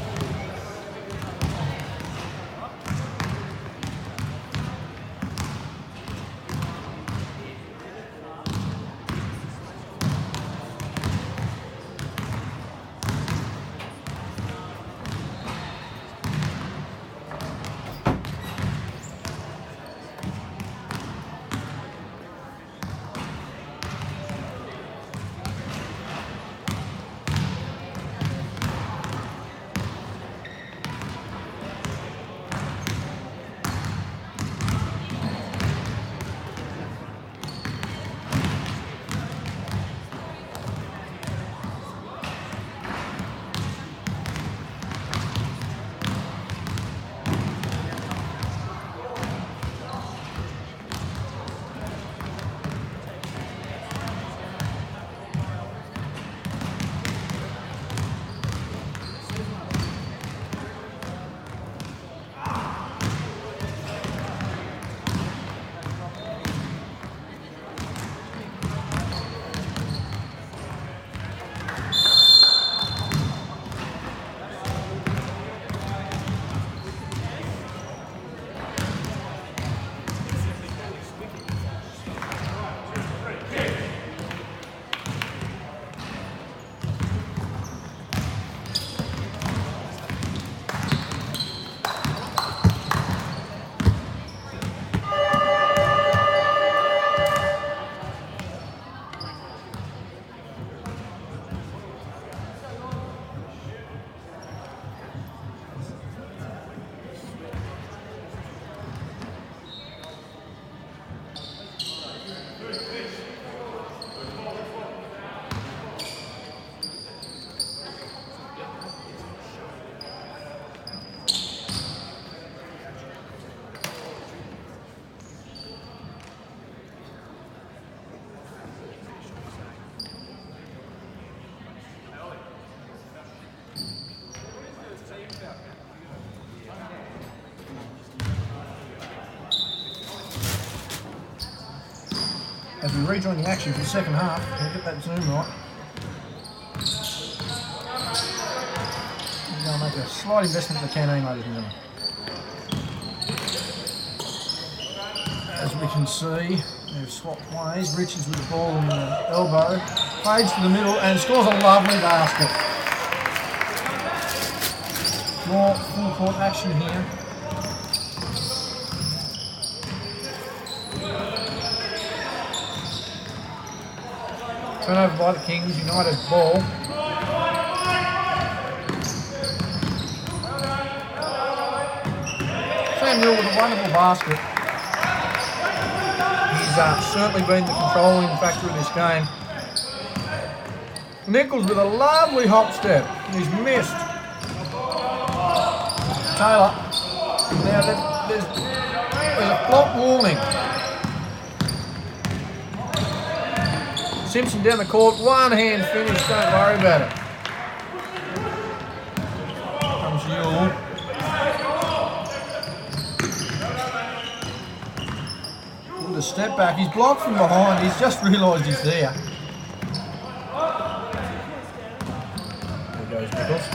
As we rejoin the action for the second half, we'll get that zoom right. We're going to make make a slight investment in the canteen, ladies and gentlemen. As we can see, they've swapped ways. Richards with the ball on the elbow, fades to the middle and scores a lovely basket. More full court action here. Turnover by the Kings, United ball. Sam Newell with a wonderful basket. He's certainly been the controlling factor of this game. Nichols with a lovely hop step. He's missed. Taylor. Now there's a flop warning. Simpson down the court, one hand finish, don't worry about it. Comes Yule. With a step back, he's blocked from behind, he's just realised he's there. There goes Nichols.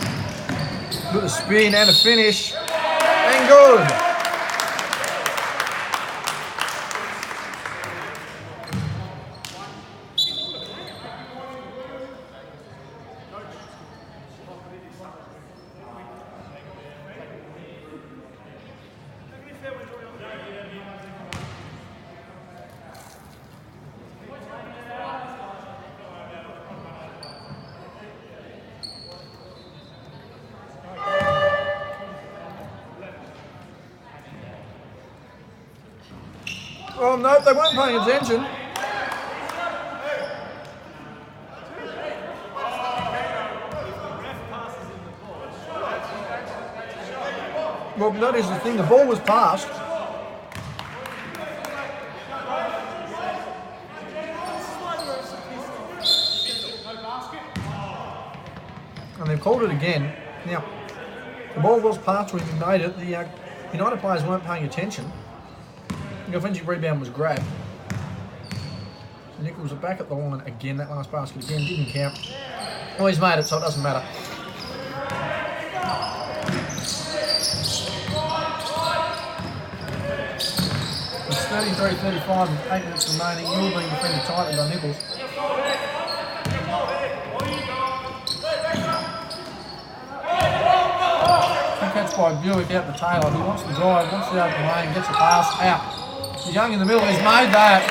With a spin and a finish, and good. Oh no, they weren't paying attention. Well, that is the thing, the ball was passed. And they've called it again. Now, the ball was passed when he made it. The United players weren't paying attention. The offensive rebound was grabbed. Nichols are back at the line again. That last basket again didn't count. Well, he's made it, so it doesn't matter. It's 33-35 with 8 minutes remaining. You're being defended tightly by Nichols. Catch by Buick out to Taylor, who wants the drive, wants the open lane, gets a pass out. Young in the middle, he's made that.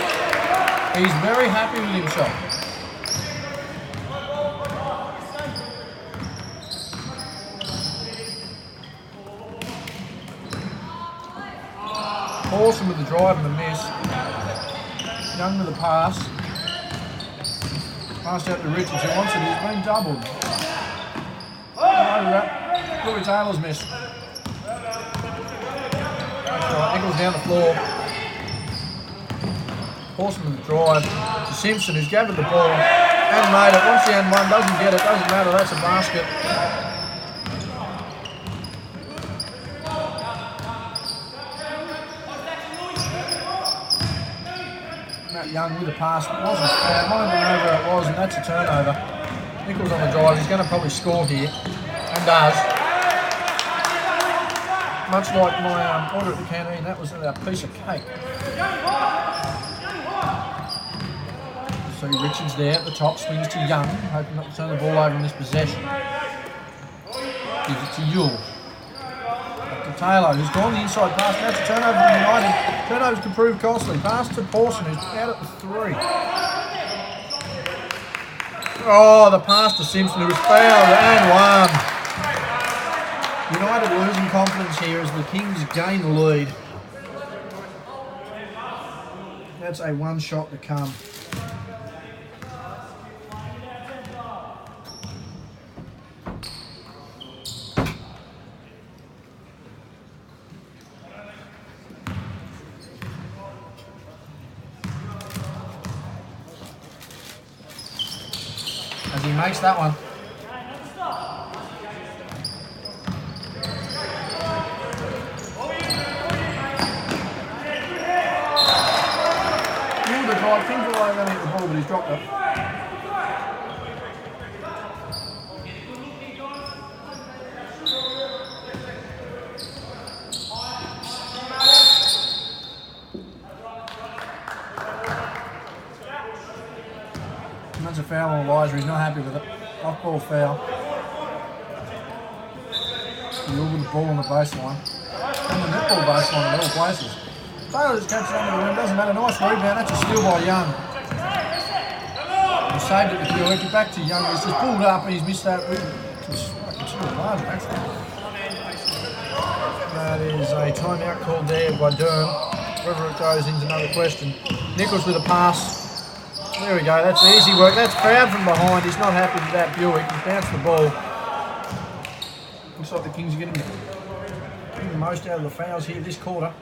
He's very happy with himself. Awesome with the drive and the miss. Young with the pass. Pass out to Richards, who wants it, he's been doubled. Over that. Louis Taylor's miss. Right, Nichols down the floor. Horseman with the drive to Simpson, who's gathered the ball and made it. Once the end one, doesn't get it, doesn't matter, that's a basket. Matt Young with the pass, it wasn't fair, might have been over it was, and that's a turnover. Nichols on the drive, he's going to probably score here, and does. Much like my order at the canteen, that was a piece of cake. So Richards there at the top, swings to Young, hoping not to turn the ball over in this possession. Gives it to Yule. Up to Taylor, who's gone the inside pass. That's a turnover from United. Turnovers can prove costly. Pass to Pawson, who's out at the 3. Oh, the pass to Simpson, who was fouled and won. United losing confidence here as the Kings gain the lead. That's a one shot to come. As he makes that one. Kingborough going to hit the ball, but he's dropped it. foul on Elijah. He's not happy with it. Off-ball foul. You're with the ball on the baseline. On the netball baseline in all places. Taylor just catches under the rim. Doesn't matter. Nice rebound. That's a steal by Young. He saved it to Buick. Back to Young. He's just pulled up and he's missed that. Considerable margin, actually. That is a timeout called there by Durham. Whether it goes into another question. Nichols with a pass. There we go. That's easy work. That's fouled from behind. He's not happy with that Buick. He's bounced the ball. Looks like the Kings are getting the most out of the fouls here this quarter.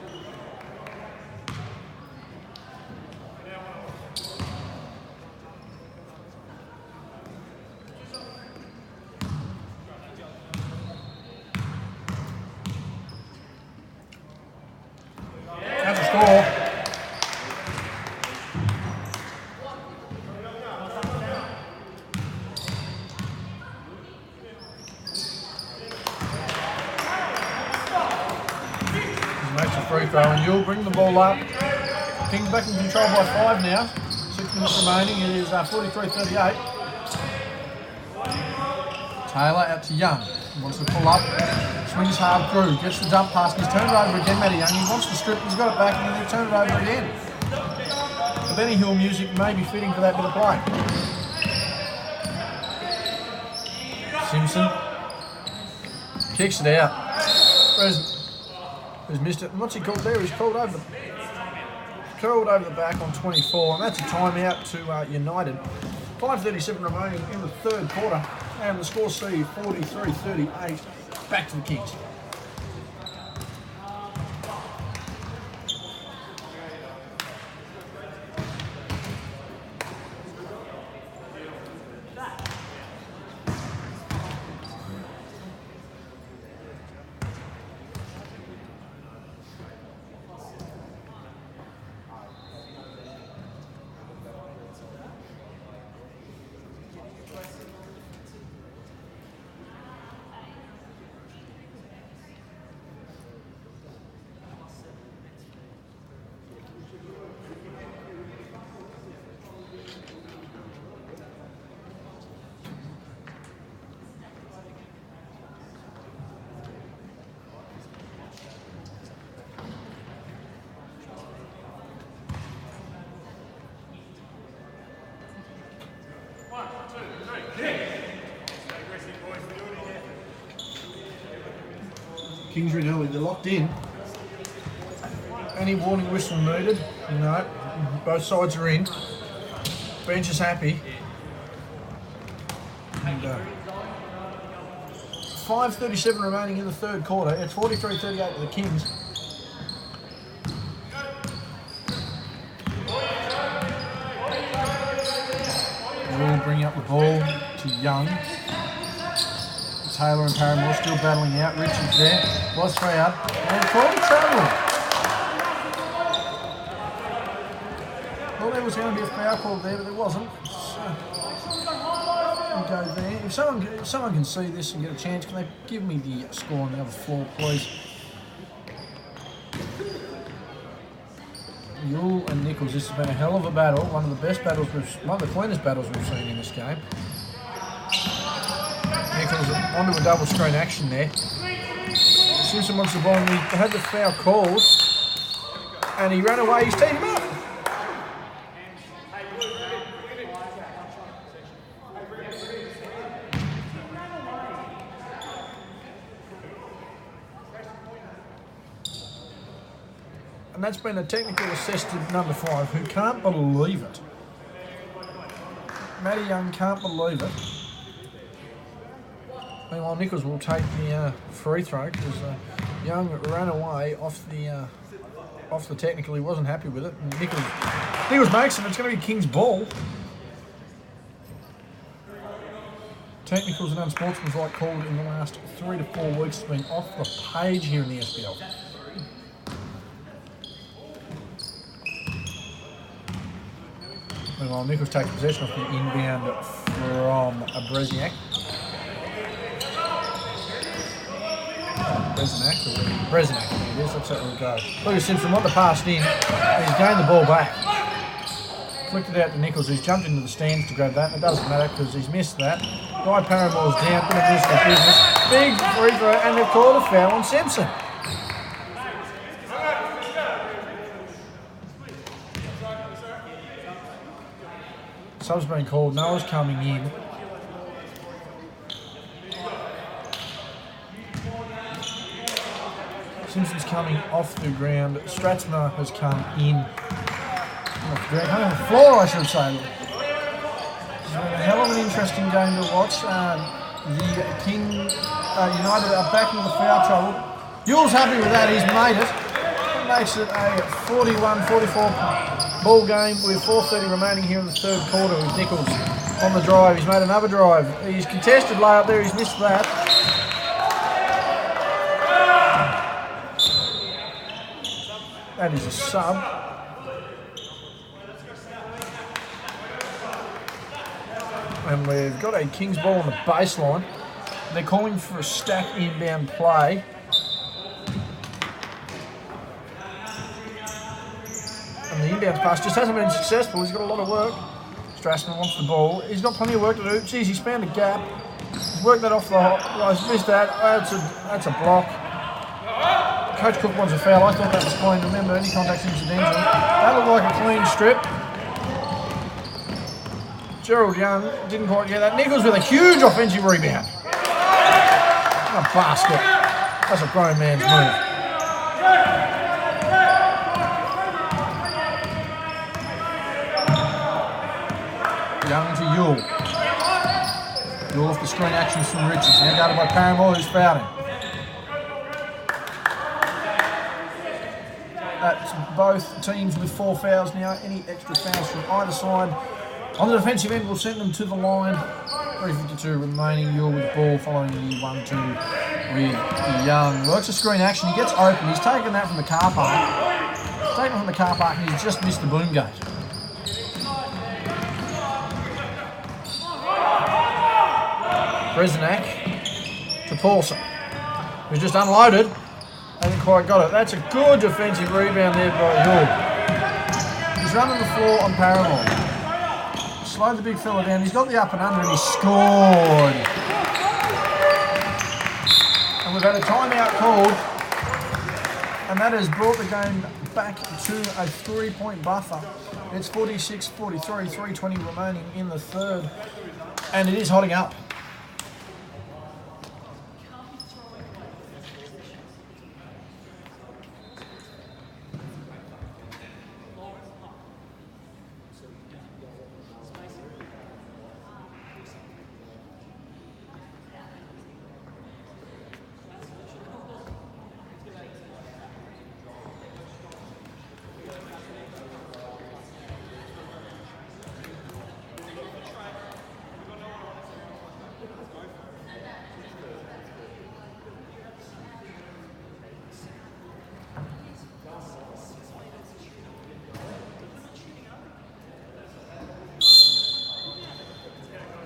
That's the score. Free throw, and you'll bring the ball up. Kings back in control by 5 now. 6 minutes remaining. It is 43-38. Taylor out to Young. He wants to pull up. Swings hard through. Gets the dump pass. He's turned it over again, Matty Young. He wants to strip. He's got it back, and then he'll turn it over again. The Benny Hill music may be fitting for that bit of play. Simpson kicks it out. Who's missed it? And what's he called there? He's called over the back on 24, and that's a timeout to United. 5:37 remaining in the third quarter, and the score see 43-38. Back to the Kings. Kings red early, they're locked in. Any warning whistle needed? No, both sides are in. Bench is happy. And 5:37 remaining in the third quarter. It's 43-38 to the Kings. We'll bring up the ball to Young. Taylor and Paramore still battling out. Richards there. Was fouled. And called trouble. Well, there was going to be a foul call there, but there wasn't. So, we'll go there. If someone can see this and get a chance, can they give me the score on the other floor, please? Yule and Nichols. This has been a hell of a battle. One of the cleanest battles we've seen in this game. Nichols onto a double screen action there. Simpson wants the ball, and he had the foul called, and he ran away. He's teed him up. And that's been a technical assist to number 5, who can't believe it. Matty Young can't believe it. Meanwhile, Nichols will take the free throw because Young ran away off the technical. He wasn't happy with it. And Nichols makes it. It's going to be King's ball. Technicals and unsportsmanlike called in the last 3 to 4 weeks has been off the page here in the SPL. Meanwhile, Nichols takes possession of the inbound from Brezniak. Brezniak, it is. Let's let it go. Lucas Simpson want the pass in. He's gained the ball back. Flicked it out to Nichols, who's jumped into the stands to grab that. It doesn't matter because he's missed that. Guy Paramore's down, going to miss the business. Big free throw, and they've called a foul on Simpson. Sub's been called, Noah's coming in. Simpson's coming off the ground. Stratzma has come in. Off the ground, coming on the floor, I should say. It's been a hell of an interesting game to watch. The King United are back into foul trouble. Yule's happy with that, he's made it. It makes it a 41-44 ball game with 4:30 remaining here in the third quarter with Nichols on the drive. He's made another drive. He's contested layup there, he's missed that. That is a sub. And we've got a Kings ball on the baseline. They're calling for a stack inbound play. And the inbound pass just hasn't been successful. He's got a lot of work. Strassman wants the ball. He's got plenty of work to do. Geez, he's found a gap. He's worked that off the hop. He's missed that. That's a block. Coach Cook wants a foul. I thought that was clean. Remember, any contact's incidental. That looked like a clean strip. Gerald Young didn't quite get that. Nichols with a huge offensive rebound. A basket. That's a grown man's move. Young to Yule. Yule off the screen action from Richards. Now guarded by Paramore, who's fouled him. That's both teams with 4 fouls now. Any extra fouls from either side on the defensive end will send them to the line. 3:52 remaining. Yule with the ball following the 1-2 with Young. Works a screen action. He gets open. He's taken that from the car park. He's taken it from the car park and he's just missed the boom gate. Bresnak to Paulson, who's just unloaded. Hasn't quite got it. That's a good defensive rebound there by Hill. He's running the floor on Paramore. Slowed the big fella down. He's got the up and under and he scored. And we've had a timeout called. And that has brought the game back to a 3-point buffer. It's 46-43, 3:20 remaining in the third. And it is hotting up.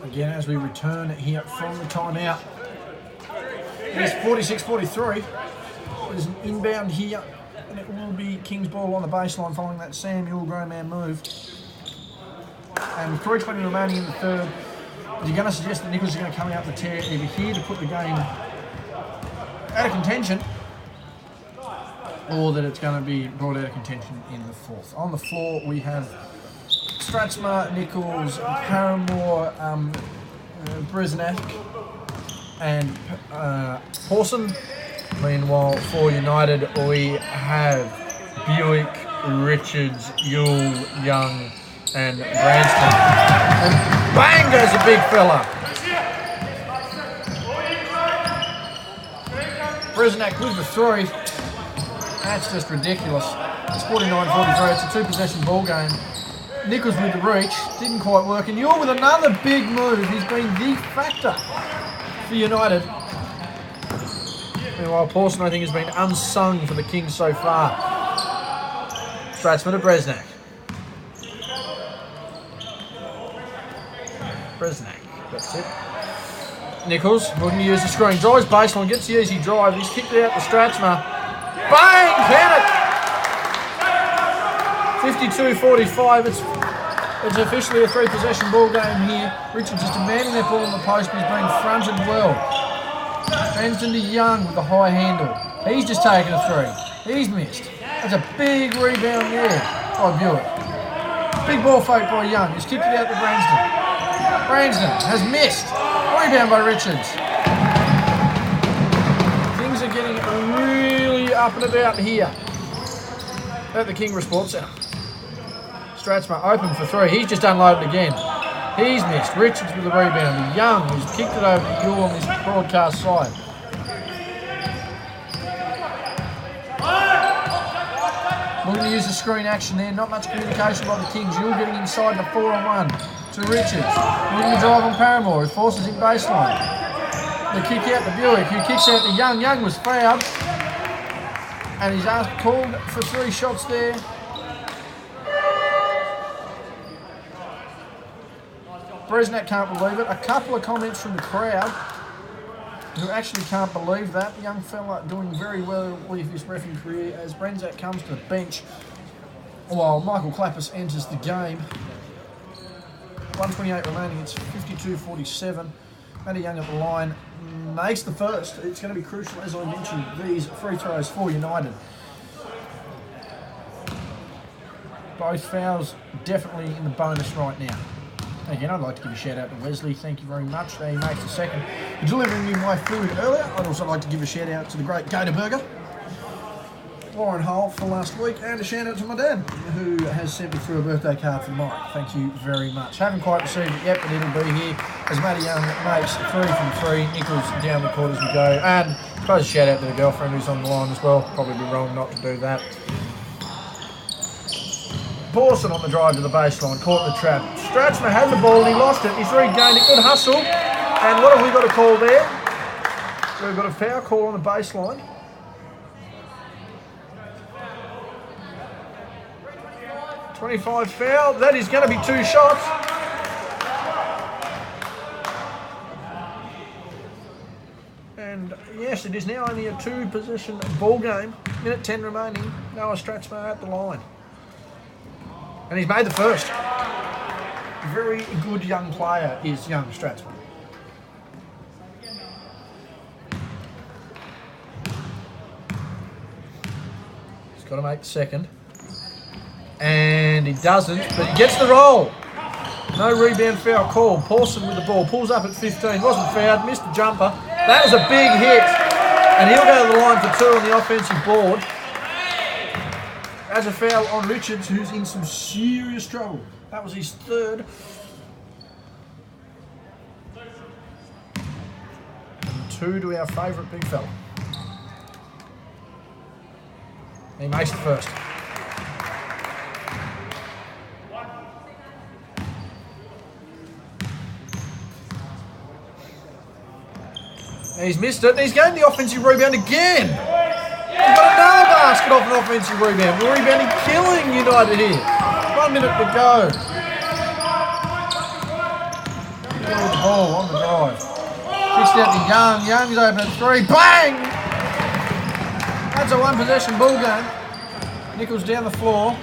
Again, as we return here from the timeout, it's 46-43. There's an inbound here, and it will be King's ball on the baseline following that Samuel grown man move. And with 3:20 remaining in the third, you're going to suggest that Nichols is going to come out the tear either here to put the game out of contention, or that it's going to be brought out of contention in the fourth. On the floor, we have Stratzma, Nichols, Paramore, Bresnak, and Pawson. Meanwhile, for United, we have Buick, Richards, Yule, Young, and Branston. And bang goes a big fella. Bresnak with the 3. That's just ridiculous. It's 49-43. It's a 2-possession ball game. Nichols with the reach, didn't quite work, and Yule with another big move. He's been the factor for United. Meanwhile, Pawson, I think, has been unsung for the Kings so far. Stratzman to Bresnak. Bresnak, that's it. Nichols looking to use the screen. Drives baseline, gets the easy drive. He's kicked it out to Stratzma. Bang! Count it! 52-45. It's It's officially a 3-possession ball game here. Richards is demanding that ball on the post, but he's being fronted well. Cranston to Young with the high handle. He's just taken a 3. He's missed. That's a big rebound there by Buick. Big ball fake by Young. He's kicked it out to Branston. Branston has missed. Rebound by Richards. Things are getting really up and about here at the Kingborough Sports Centre. Stratsma open for 3. He's just unloaded again. He's missed. Richards with the rebound. Young, who's kicked it over to Huon on this broadcast side. Looking to use the screen action there. Not much communication by the Kings. You're getting inside the 4-on-1 to Richards. Looking to drive on Paramore, who forces him baseline. The kick out to Buick, who kicks out to Young. Young was fouled. And he's called for 3 shots there. Bresnak can't believe it. A couple of comments from the crowd who actually can't believe that. The young fella doing very well with his refereeing career as Bresnak comes to the bench while Michael Clappis enters the game. 1:28 remaining. It's 52-47. Matty Young at the line makes the first. It's going to be crucial, as I mentioned, these free throws for United. Both fouls definitely in the bonus right now. Again, I'd like to give a shout out to Wesley. Thank you very much. He makes the second. For delivering me my food earlier. I'd also like to give a shout out to the great Gator Burger, Warren Hull, for last week, and a shout out to my dad, who has sent me through a birthday card for mine. Thank you very much. Haven't quite received it yet, but it'll be here as Matty Young makes 3 from 3. Nichols down the court as we go. And I suppose a shout out to the girlfriend who's on the line as well. Probably be wrong not to do that. Pawson on the drive to the baseline, caught in the trap. Stratsma had the ball and he lost it. He's regained it. Good hustle. And what have we got a call there? We've got a foul call on the baseline. .25 foul. That is going to be 2 shots. And yes, it is now only a 2-possession ball game. Minute 10 remaining. Noah Stratsma at the line. And he's made the first. Very good young player is young Stratsma. He's got to make the second. And he doesn't, but he gets the roll. No rebound foul call. Pawson with the ball. Pulls up at 15. Wasn't fouled. Missed the jumper. That was a big hit. And he'll go to the line for 2 on the offensive board. As a foul on Richards, who's in some serious trouble. That was his 3rd. And 2 to our favourite big fella. He makes the first. And he's missed it, and he's gained the offensive rebound again. He's got another basket off an offensive rebound. The rebounding killing United here. 1 minute to go. The ball on the drive. Kicks out to Young. Young's open at 3. Bang! That's a 1-possession ball game. Nichols down the floor.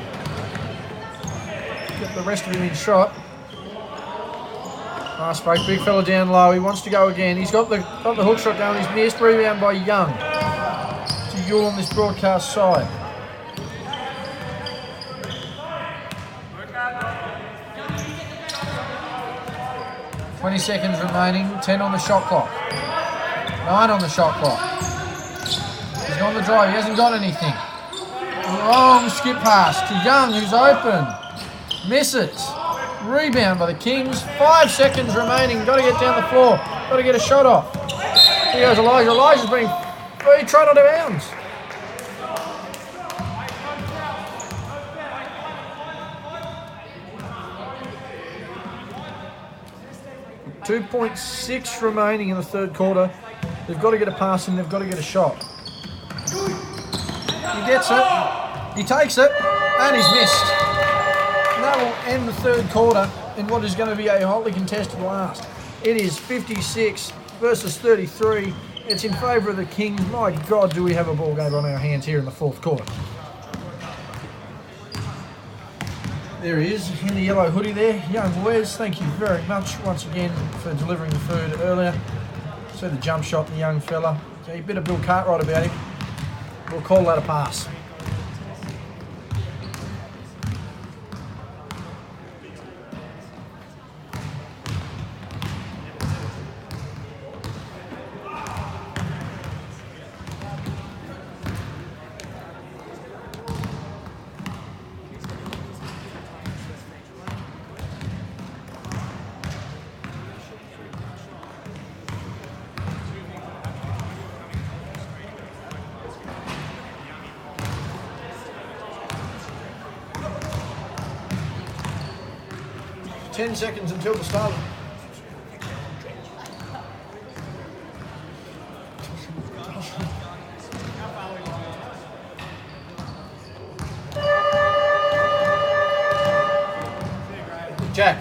Get the rest of him in shot. Nice break. Big fella down low. He wants to go again. He's got the hook shot going. He's missed. Rebound by Young. You on this broadcast side. .20 seconds remaining. 10 on the shot clock. 9 on the shot clock. He's on the drive. He hasn't got anything. Long skip pass to Young, who's open. Misses. Rebound by the Kings. 5 seconds remaining. Got to get down the floor. Got to get a shot off. Here goes Elijah. Elijah's being thrown out of bounds. 2.6 remaining in the 3rd quarter. They've got to get a pass in. They've got to get a shot. He gets it. He takes it. And he's missed. And that will end the 3rd quarter in what is going to be a hotly contested last. It is 56 versus 33. It's in favour of the Kings. My God, do we have a ball game on our hands here in the 4th quarter. There he is in the yellow hoodie there. Young Wes, thank you very much once again for delivering the food earlier. See the jump shot, the young fella. Okay, a bit of Bill Cartwright about him. We'll call that a pass. Ten seconds until the start. Jack.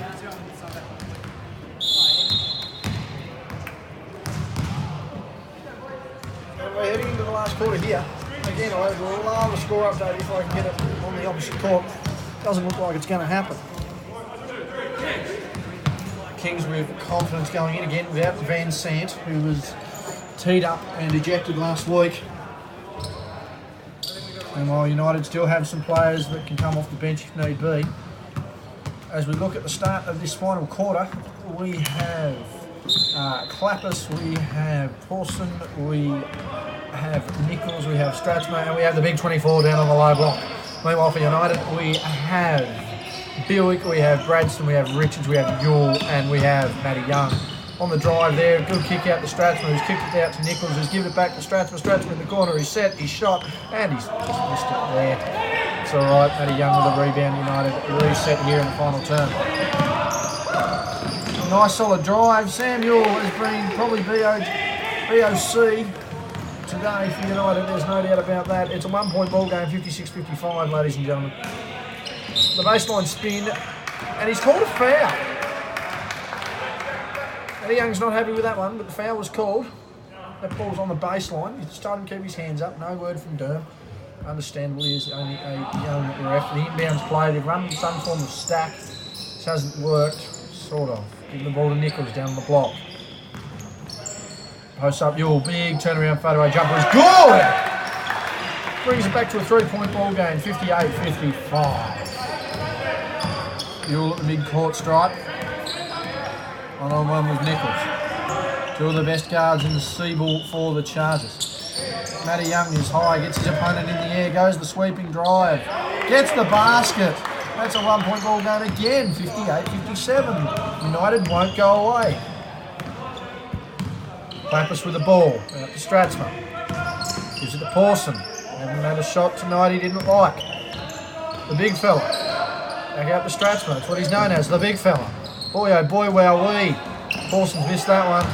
And we're heading into the last quarter here. Again, I would love a score update if I can get it on the opposite court. Doesn't look like it's going to happen. Kings with confidence going in again without Van Sant, who was teed up and ejected last week. And while United still have some players that can come off the bench if need be, as we look at the start of this final quarter, we have Clappers, we have Pawson, we have Nichols, we have Stratsma, and we have the big 24 down on the low block. Meanwhile for United, we have Buick, we have Bradston, we have Richards, we have Yule, and we have Matty Young. On the drive there, good kick out to Stratsma, who's kicked it out to Nichols, who's given it back to Stratsma. Stratsma in the corner, he's set, he's shot, and he's just missed it there. It's alright, Matty Young with a rebound. United reset here in the final term. Nice solid drive. Sam Yule has been probably BOC today for United, there's no doubt about that. It's a 1 point ball game, 56-55, ladies and gentlemen. The baseline spin, and he's called a foul. Matty Young's not happy with that one, but the foul was called. That ball's on the baseline. He's starting to keep his hands up. No word from Durham. Understandably, he is only a young ref. The inbounds play, they've run some form of stack. This hasn't worked, sort of. Giving the ball to Nichols down the block. Post up Yule, big turnaround fadeaway jumper is good! Brings it back to a 3 point ball game, 58-55. Yule at the mid-court stripe. One-on-one with Nichols. Two of the best guards in the Seabull for the Chargers. Matty Young is high, gets his opponent in the air, goes the sweeping drive, gets the basket. That's a 1 point ball game again, 58-57. United won't go away. Clappers with the ball, out to Stratsma. Gives it to Pawson. Haven't had a shot tonight he didn't like. The big fella. Back out to Stratsma, that's what he's known as, the big fella. Boy oh boy, wowee. Pawson's missed that one.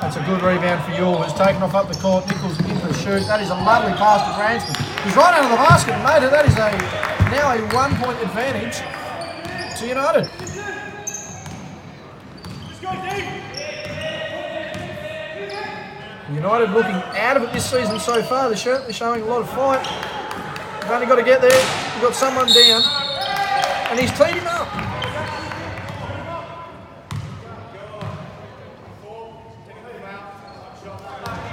That's a good rebound for Yule, who's taken off up the court. Nichols into the shoot. That is a lovely pass to Branston. He's right under the basket and made it. That is now a 1 point advantage to United. United looking out of it this season so far. They're certainly showing a lot of fight. They've only got to get there. They've got someone down. And he's teed him up.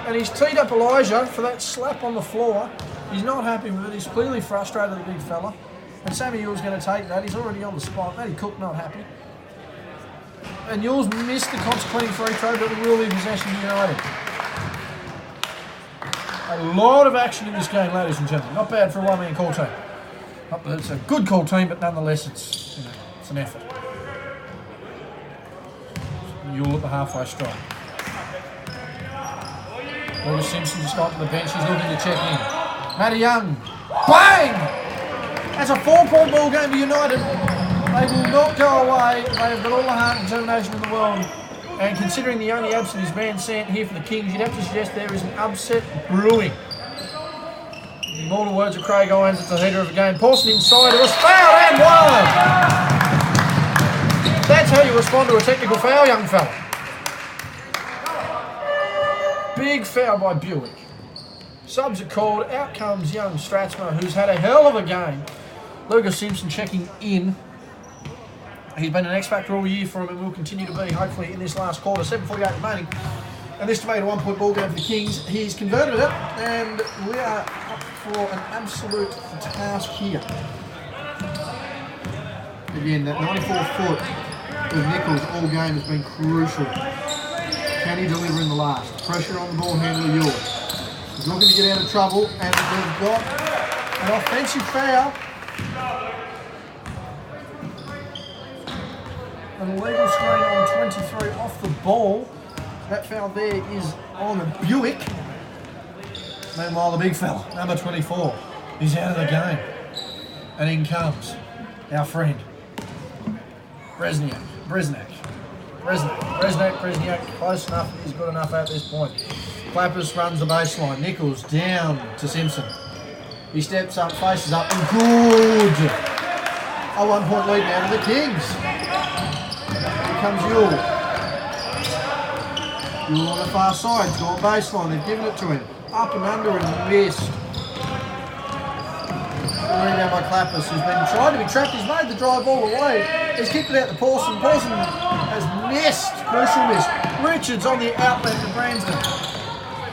And he's teed up Elijah for that slap on the floor. He's not happy with it. He's clearly frustrated, the big fella. And Sammy Yule's going to take that. He's already on the spot. Matty Cook not happy. And Yule's missed the consequential free throw, but we will leave possession to United. A lot of action in this game, ladies and gentlemen. Not bad for a one-man call team. Not that it's a good call team, but nonetheless, it's an effort. Yule at the halfway stripe. Walter Simpson just got to the bench. He's looking to check in. Matty Young. Bang! That's a 4 point ball game for United. They will not go away. They have got all the heart and determination in the world. And considering the only absent is Van Sant here for the Kings, you'd have to suggest there is an upset brewing. In mortal words of Craig Irons, it's the header of the game. Pawson inside. It was fouled and one. That's how you respond to a technical foul, young fella. Big foul by Buick. Subs are called. Out comes young Stratsma, who's had a hell of a game. Lucas Simpson checking in. He's been an X factor all year for him and will continue to be, hopefully, in this last quarter. 7:48 remaining. And this to make a 1-point ball game for the Kings. He's converted it, and we are up for an absolute task here. Again, that 94 foot of Nichols all game has been crucial. Can he deliver in the last? Pressure on the ball handler, Yule. He's looking to get out of trouble, and we've got an offensive foul. An illegal screen on 23 off the ball. That foul there is on Buick. Meanwhile, the big fella, number 24, is out of the game. And in comes our friend, Bresniak, close enough, is good enough at this point. Clappers runs the baseline, Nichols down to Simpson. He steps up, faces up, and good! A 1-point lead now to the Kings. Here comes Yule. Yule on the far side, it's gone baseline, they've given it to him. Up and under and missed. Rebound by Clappers, who's been trying to be trapped. He's made the drive all the way. He's kicked it out to Pawson. Pawson has missed, crucial miss. Richards on the outlet to Branston.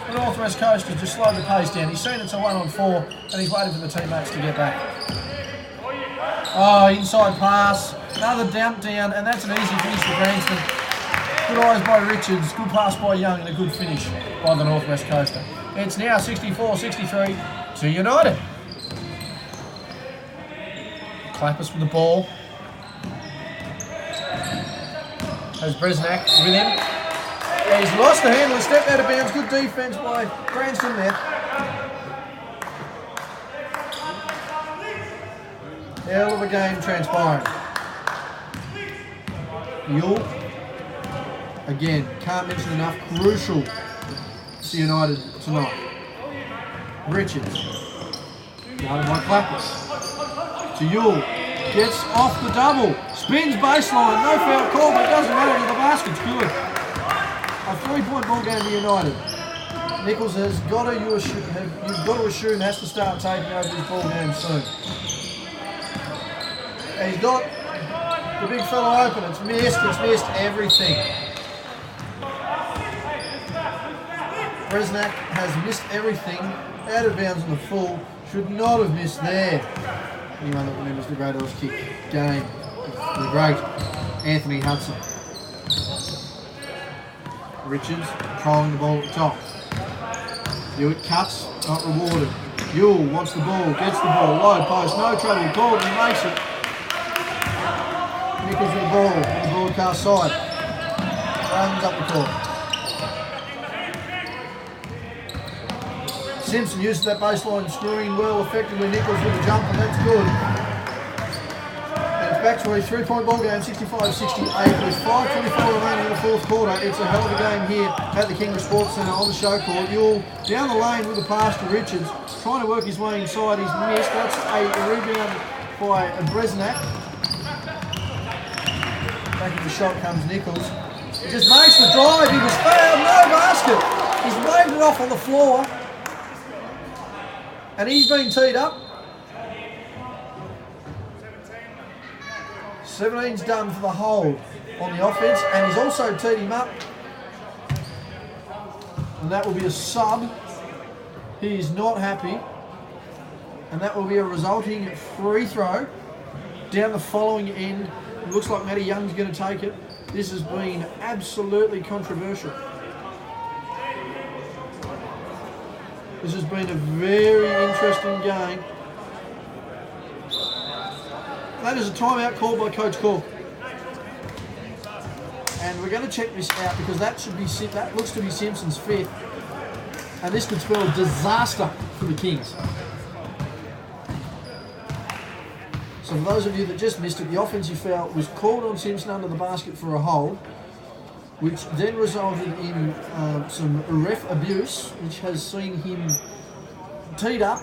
The Northwest Coast has just slowed the pace down. He's seen it's a 1-on-4 and he's waiting for the teammates to get back. Oh, inside pass. Another dump down, and that's an easy finish for Branston. Good eyes by Richards, good pass by Young, and a good finish by the Northwest Coaster. It's now 64-63 to United. Clappers with the ball. Has Bresniak with him. Yeah, he's lost the handle, stepped out of bounds. Good defence by Branston there. Hell of a game transpiring. Yule, again, can't mention enough, crucial to United tonight. Richards, guarded by Clappers. To Yule, gets off the double, spins baseline, no foul call, but it doesn't matter, the basket's good. A 3-point ball game to United. Nichols has got to, you've got to assume has to start taking over this ball game soon. And he's got the big fella open, it's missed everything. Bresniak has missed everything, out of bounds on the full, should not have missed there. Anyone that remembers the great Oz kick game, the great Anthony Hudson. Richards trolling the ball at the top. Hewitt cuts, not rewarded. Yule wants the ball, gets the ball, low post, no trouble, called, he makes it. Nichols with the ball on the broadcast side. Runs up the court. Simpson uses that baseline screen well effectively. Nichols with the jump, and that's good. And it's back to a 3-point ball game, 65-68. With 5:24 remaining in the fourth quarter. It's a hell of a game here at the Kingborough Sports Centre on the show court. Yule down the lane with a pass to Richards, trying to work his way inside. He's missed. That's a rebound by Bresniak. Back in the shot comes Nichols. He just makes the drive. He was fouled. No basket. He's waved it off on the floor. And he's been teed up. 17's done for the hold on the offense, and he's also teed him up. And that will be a sub. He is not happy. And that will be a resulting free throw down the following end. It looks like Matty Young's going to take it. This has been absolutely controversial. This has been a very interesting game. That is a timeout called by Coach Cork. And we're going to check this out because that looks to be Simpson's 5th. And this could spell a disaster for the Kings. So for those of you that just missed it, the offensive foul was called on Simpson under the basket for a hold, which then resulted in some ref abuse, which has seen him teed up,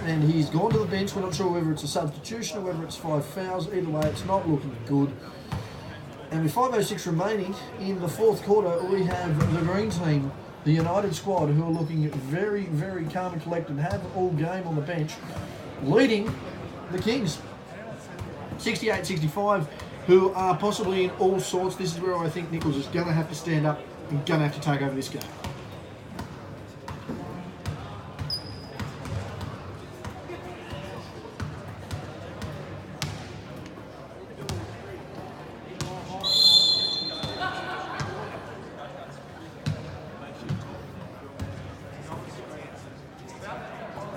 and he's gone to the bench. We're not sure whether it's a substitution or whether it's 5 fouls. Either way, it's not looking good. And with 5:06 remaining in the fourth quarter, we have the green team, the United squad, who are looking very, very calm and collected, have all game on the bench, leading the Kings. 68-65, who are possibly in all sorts. This is where I think Nichols is going to have to stand up and going to have to take over this game.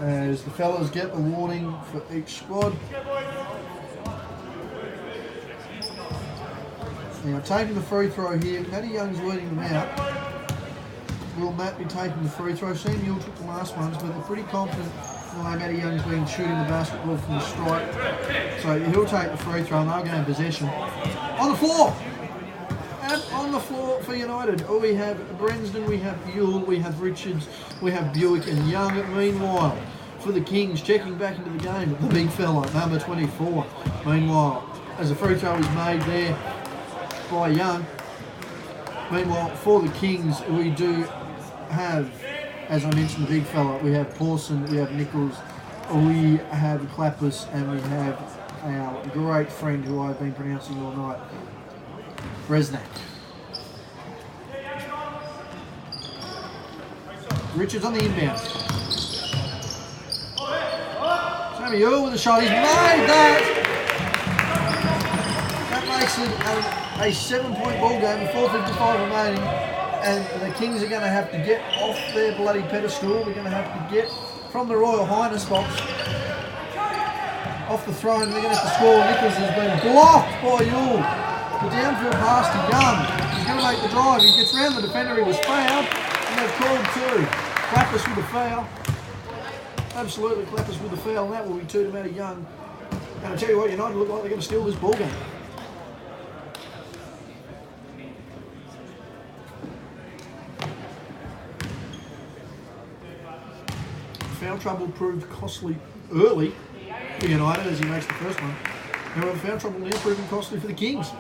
As the fellas get the warning for each squad. Now taking the free throw here, Matty Young's leading them out. Will Matt be taking the free throw? Sam Yule took the last ones, but they're pretty confident the way Matty Young's been shooting the basketball from the strike. So he'll take the free throw and they'll gain possession. On the floor! And on the floor for United, we have Brensden, we have Yule, we have Richards, we have Buick and Young. Meanwhile, for the Kings, checking back into the game, the big fella, number 24. Meanwhile, as a free throw is made there by Young. Meanwhile, for the Kings, we do have, as I mentioned, the big fella. We have Pawson, we have Nichols, we have Clappers, and we have our great friend who I've been pronouncing all night, Bresnak. Richards on the inbound. Samuel with a shot. He's made that. That makes it a 7-point ball game with 4:55 remaining. And the Kings are going to have to get off their bloody pedestal. They're going to have to get from the Royal Highness box off the throne. They're going to have to score. Nichols has been blocked by Yule. The downfield pass to Young. He's going to make the drive. He gets round the defender. He was fouled. And they've called two. Clappers with a foul. Absolutely Clappers with a foul. And that will be 2 to Matty Young. And I tell you what, United look like they're going to steal this ball game. Foul trouble proved costly early for United as he makes the first one. However, foul trouble now proving costly for the Kings.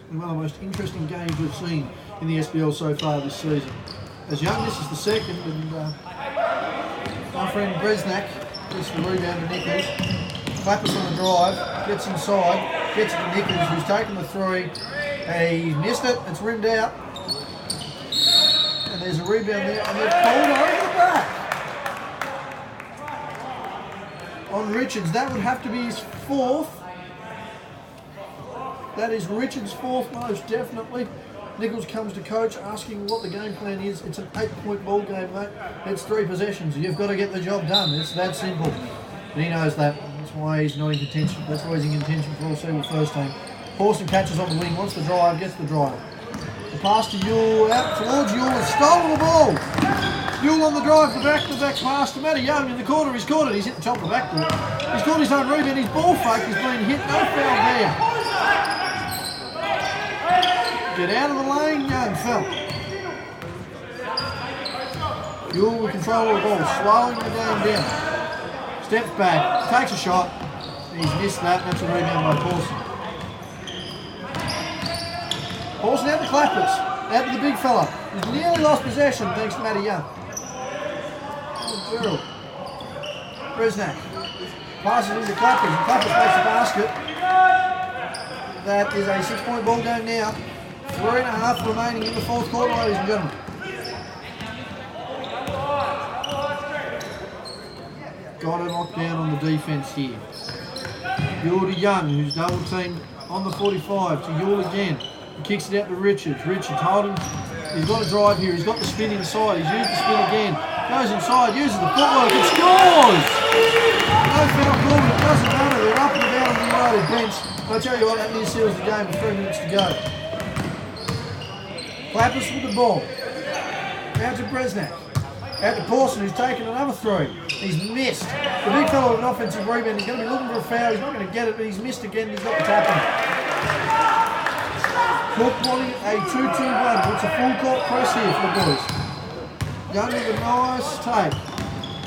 One of the most interesting games we've seen in the SBL so far this season. As Young misses the second, and my friend Bresnak gets the rebound to Nichols. Clappers on the drive, gets inside, gets it to Nichols, who's taken the three. He missed it, it's rimmed out. And there's a rebound there, and they've pulled over the back on Richards. That would have to be his fourth. That is Richards' fourth, most definitely. Nichols comes to coach asking what the game plan is. It's an 8-point ball game, mate. It's 3 possessions. You've got to get the job done. It's that simple. And he knows that. That's why he's not in contention. That's why he's in contention for all Seagull first team. Pawson catches on the wing, wants the drive, gets the drive. The pass to Yule, out towards Yule, and stolen the ball. Yule on the drive, the back-to-back pass to Matty Young in the corner. He's caught it. He's hit the top of the backboard. He's caught his own rebound. His ball fake has been hit. No foul there. Get out of the lane, Young fell. Yule with control of the ball, slowing the game down. Steps back, takes a shot. He's missed that. That's a rebound by Pawson. Pawson out the Clappers, out to the big fella. He's nearly lost possession thanks to Matty Young. Gerald. Bresnak passes into Clappers, and Clappers makes the basket. That is a 6-point ball game now. 3.5 remaining in the fourth quarter, ladies and gentlemen. Got it locked down on the defence here. Yule to Young, who's double teamed on the 45. To Yule again. He kicks it out to Richards. Richards holding. He's got a drive here. He's got the spin inside. He's used the spin again. Goes inside, uses the footwork, and scores! No foul call, but it doesn't matter. They're up and down on the United bench. I'll tell you what, that near seals the game with 3 minutes to go. Clappers with the ball. Out to Bresnak. Out to Pawson, who's taken another 3. He's missed. The big fellow with an offensive rebound. He's going to be looking for a foul. He's not going to get it, but he's missed again. He's got the tapping. Cook wanting a 2-2-1. It's a full court press here for the boys. Young with a nice take.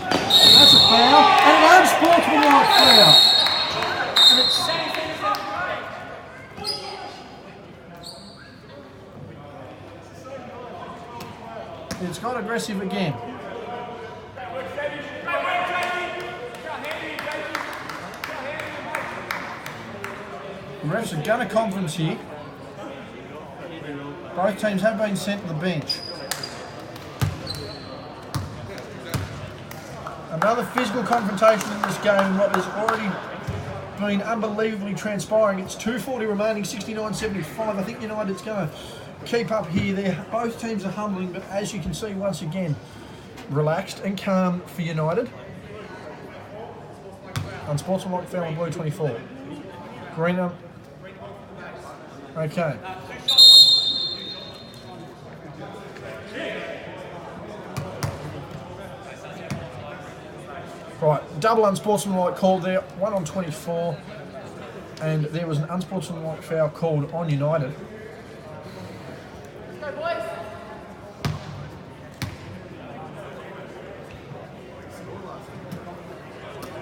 And that's a foul. And an unsportsmanlike foul. And it's got aggressive again. The refs are going to conference here. Both teams have been sent to the bench. Another physical confrontation in this game, what has already been unbelievably transpiring. It's 2:40 remaining, 69-75. I think United's going to keep up here. Both teams are humbling, but as you can see, once again, relaxed and calm for United. Unsportsmanlike foul on blue 24. Green up. Okay. Right, double unsportsmanlike called there, 1 on 24, and there was an unsportsmanlike foul called on United. Go, boys.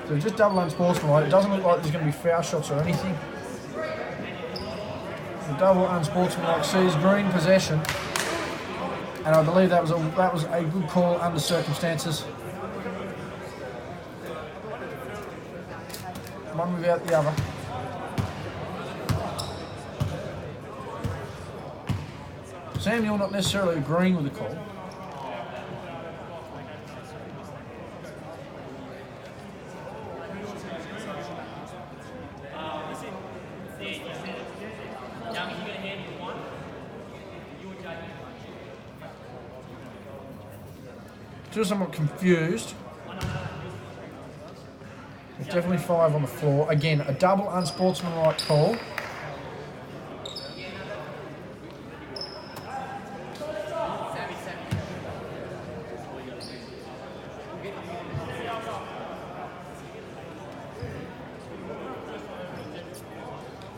So just double unsportsmanlike. It doesn't look like there's going to be foul shots or anything. The double unsportsmanlike sees green possession, and I believe that was a good call under circumstances. One without the other. Samuel not necessarily agreeing with the call. Still somewhat confused. There's definitely 5 on the floor. Again, a double unsportsmanlike call.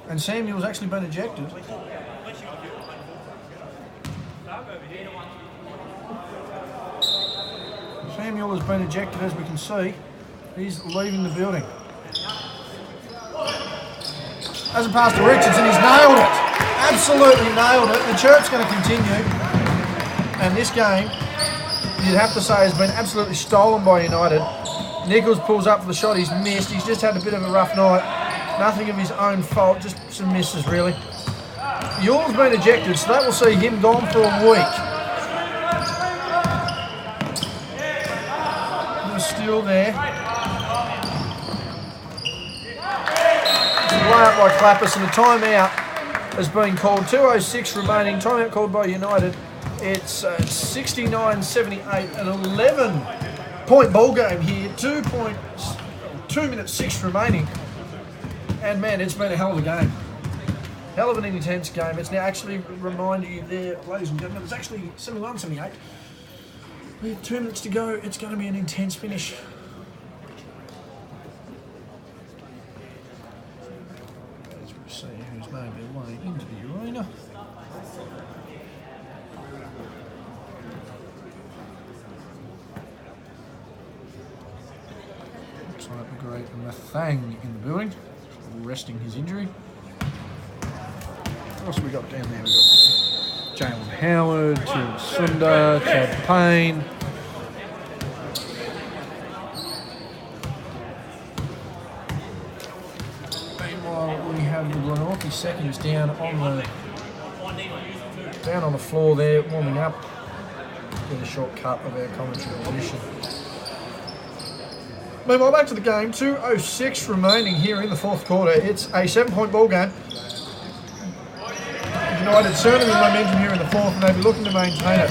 And Samuel's actually been ejected. Samuel has been ejected, as we can see. He's leaving the building. As a pass to Richardson, he's nailed it. Absolutely nailed it. The chirp's going to continue. And this game, you'd have to say, has been absolutely stolen by United. Nichols pulls up for the shot. He's missed. He's just had a bit of a rough night. Nothing of his own fault, just some misses, really. Yule's been ejected, so that will see him gone for a week. He's still there. Way up by Clappers, and the timeout has been called. 2:06 remaining. Timeout called by United. It's 69-78, an 11-point ball game here. 2 minutes 6 remaining. And man, it's been a hell of a game. Hell of an intense game. It's now actually remind you there, ladies and gentlemen, it's actually 71-78. With 2 minutes to go, it's going to be an intense finish. As we see who's made their way into the arena. Looks like the great Mathang in the building, resting his injury. What else have we got down there? We've got Jalen Howard, Tim Sunda, Chad Payne. Meanwhile, we have the Glenorchy seconds down on the floor there, warming up. Get a short cut of our commentary position. Meanwhile, back to the game. 2:06 remaining here in the fourth quarter. It's a 7-point ball game. United certainly with momentum here in the fourth, and they'll be looking to maintain it.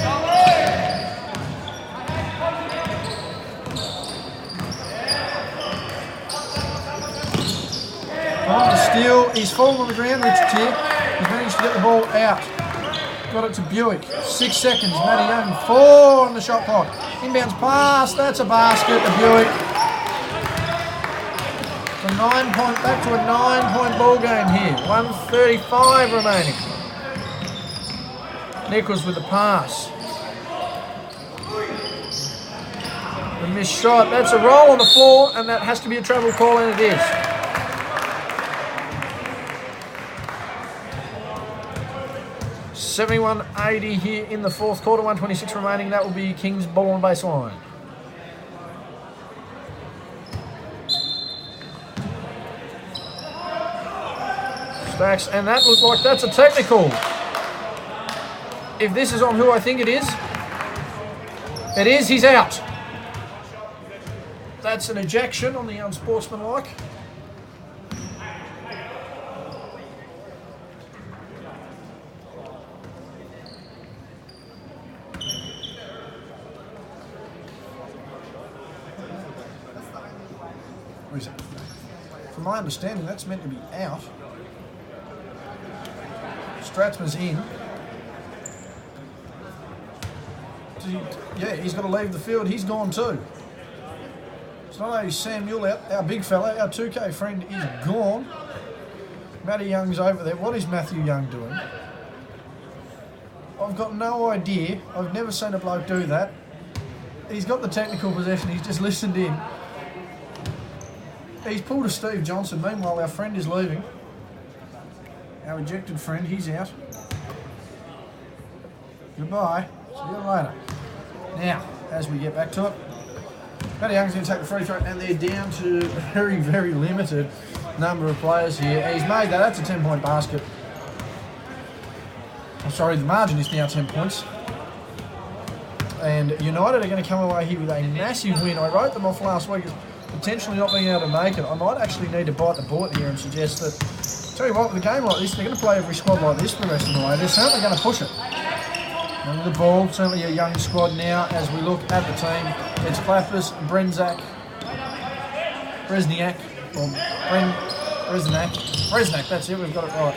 On the steal, he's fallen on the ground, Richard here. He's managed to get the ball out. Got it to Buick. 6 seconds. Matty Young, 4 on the shot clock. Inbounds pass, that's a basket to Buick. Back to a 9-point ball game here. 1:35 remaining. Nichols with the pass. The missed shot. That's a roll on the floor, and that has to be a travel call, and it is. $71-80 here in the fourth quarter. 1:26 remaining. That will be Kings ball on baseline. Stacks, and that looked like that's a technical. If this is on who I think it is, he's out. That's an ejection on the unsportsmanlike. From my understanding, that's meant to be out. Stratsman's in. Yeah, he's got to leave the field. He's gone too. So not only is Sam Mule out, our big fella, our 2K friend is gone. Matty Young's over there. What is Matthew Young doing? I've got no idea. I've never seen a bloke do that. He's got the technical possession. He's just listened in. He's pulled a Steve Johnson. Meanwhile, our friend is leaving. Our ejected friend, he's out. Goodbye. See you later. Now, as we get back to it, Matty Young's going to take the free throw, and they're down to a very, very limited number of players here. He's made that. That's a 10-point basket. I'm sorry, the margin is now 10 points. And United are going to come away here with a massive win. I wrote them off last week as potentially not being able to make it. I might actually need to bite the bullet here and suggest that, tell you what, with a game like this, they're going to play every squad like this for the rest of the way. They're certainly going to push it. And the ball, certainly a young squad now as we look at the team. It's Clappers, Brezniak, that's it, we've got it right.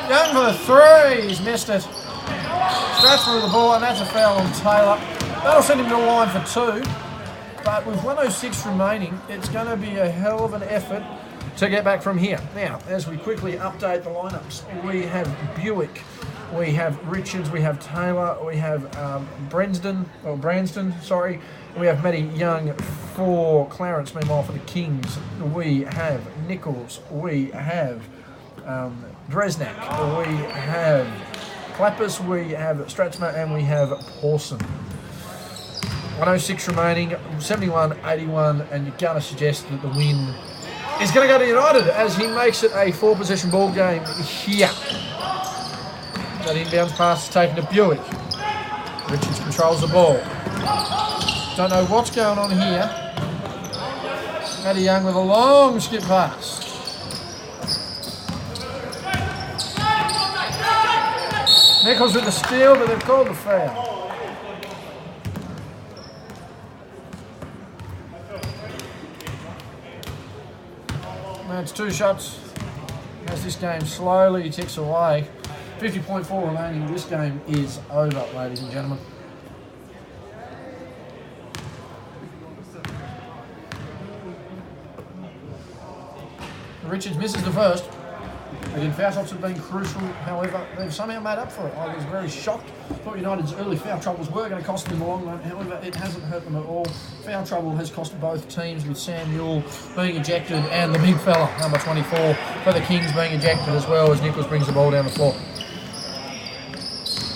Young for the three, he's missed it. Stratsman with the ball, and that's a foul on Taylor. That'll send him to the line for two. But with 1:06 remaining, it's going to be a hell of an effort to get back from here. Now, as we quickly update the lineups, we have Buick, we have Richards, we have Taylor, we have Branston, we have Matty Young for Clarence. Meanwhile, for the Kings, we have Nichols, we have Brezniak, we have Clappers, we have Stratsma, and we have Pawson. 1:06 remaining, 71-81, and you're going to suggest that the win is going to go to United as he makes it a 4-possession ball game here. That inbounds pass is taken to Buick. Richards controls the ball. Don't know what's going on here. Matty Young with a long skip pass. Nichols with the steal, but they've called the foul. That's two shots as this game slowly ticks away. 50.4 remaining. This game is over, ladies and gentlemen. Richards misses the first. Again, foul shots have been crucial. However, they've somehow made up for it. I was very shocked. Thought United's early foul troubles were going to cost them in the long run. However, it hasn't hurt them at all. Foul trouble has cost both teams, with Sam Mule being ejected and the big fella, number 24, for the Kings being ejected as well as Nichols brings the ball down the floor.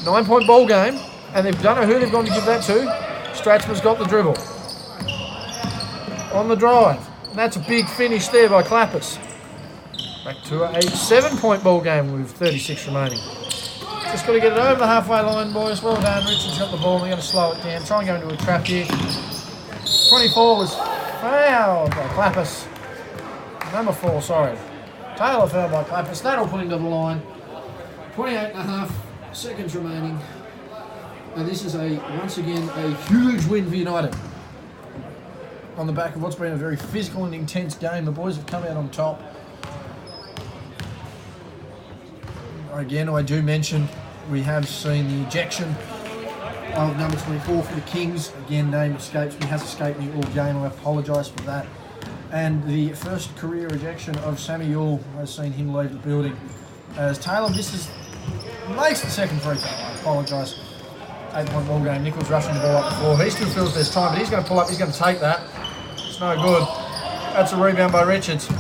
9-point ball game, and they don't know who they've gone to give that to. Stratsman's got the dribble. On the drive. And that's a big finish there by Clappers. Back to a 7-point ball game with 36 remaining. Just got to get it over the halfway line, boys. Well done. Richards got the ball. We're going to slow it down. Try and go into a trap here. 24 was fouled by Clappers. Number 4, sorry. Taylor fouled by Clappers. That'll put him to the line. 28.5 seconds remaining. And this is once again a huge win for United. On the back of what's been a very physical and intense game, the boys have come out on top. Again, I do mention we have seen the ejection of number 24 for the Kings. Again, name escapes me, has escaped me all game. I apologise for that. And the first career ejection of Samuel has seen him leave the building. As Taylor makes the second free throw. I apologise. 8-point ball game. Nichols rushing the ball up the floor. He still feels there's time, but he's going to pull up. He's going to take that. It's no good. That's a rebound by Richards. He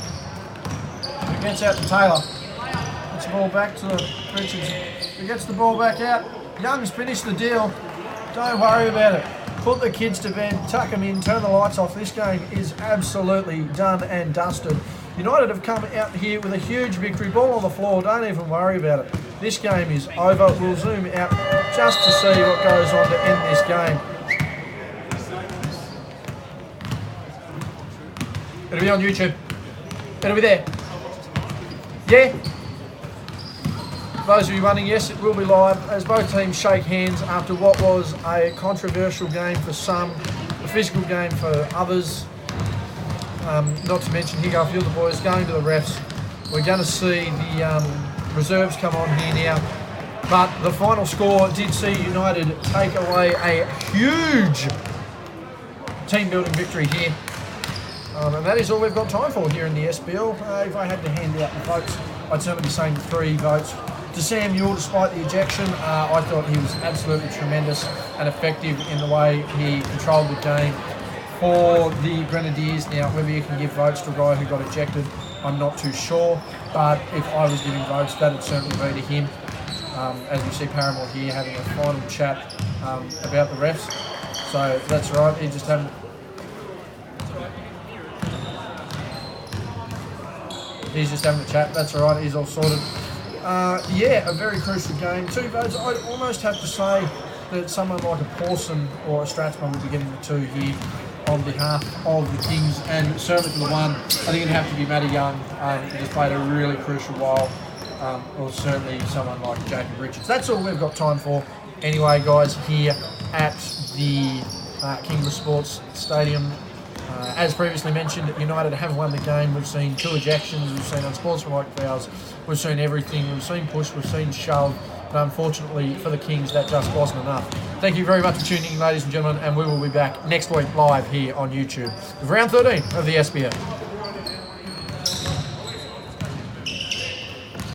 gets out to Taylor. Gets the ball back to Richards. He gets the ball back out. Young's finished the deal. Don't worry about it. Put the kids to bed. Tuck them in. Turn the lights off. This game is absolutely done and dusted. United have come out here with a huge victory. Ball on the floor, don't even worry about it. This game is over. We'll zoom out just to see what goes on to end this game. It'll be on YouTube. It'll be there. Yeah? Those of you wondering, yes, it will be live as both teams shake hands after what was a controversial game for some, a physical game for others. Not to mention, here go a few of the boys going to the refs. We're going to see the reserves come on here now. But the final score did see United take away a huge team-building victory here. And that is all we've got time for here in the SPL. If I had to hand out the votes, I'd certainly be saying 3 votes to Sam Ewell despite the ejection. I thought he was absolutely tremendous and effective in the way he controlled the game for the Grenadiers. Now, whether you can give votes to a guy who got ejected, I'm not too sure. But if I was giving votes, that would certainly be to him. As we see Paramore here having a final chat about the refs. So that's right, he just having... He's just having a chat, that's all right, he's all sorted. Yeah, a very crucial game. 2 votes. I'd almost have to say that someone like a Pawson or a Strathmore would be getting the 2 here on behalf of the Kings, and certainly for the one, I think it'd have to be Matty Young. He just played a really crucial role, or certainly someone like Jacob Richards. That's all we've got time for. Anyway, guys, here at the Kingborough Sports Stadium. As previously mentioned, United have won the game. We've seen 2 ejections, we've seen unsportsmanlike fouls, we've seen everything, we've seen push, we've seen shove, but unfortunately for the Kings that just wasn't enough. Thank you very much for tuning in, ladies and gentlemen, and we will be back next week live here on YouTube with round 13 of the SBL.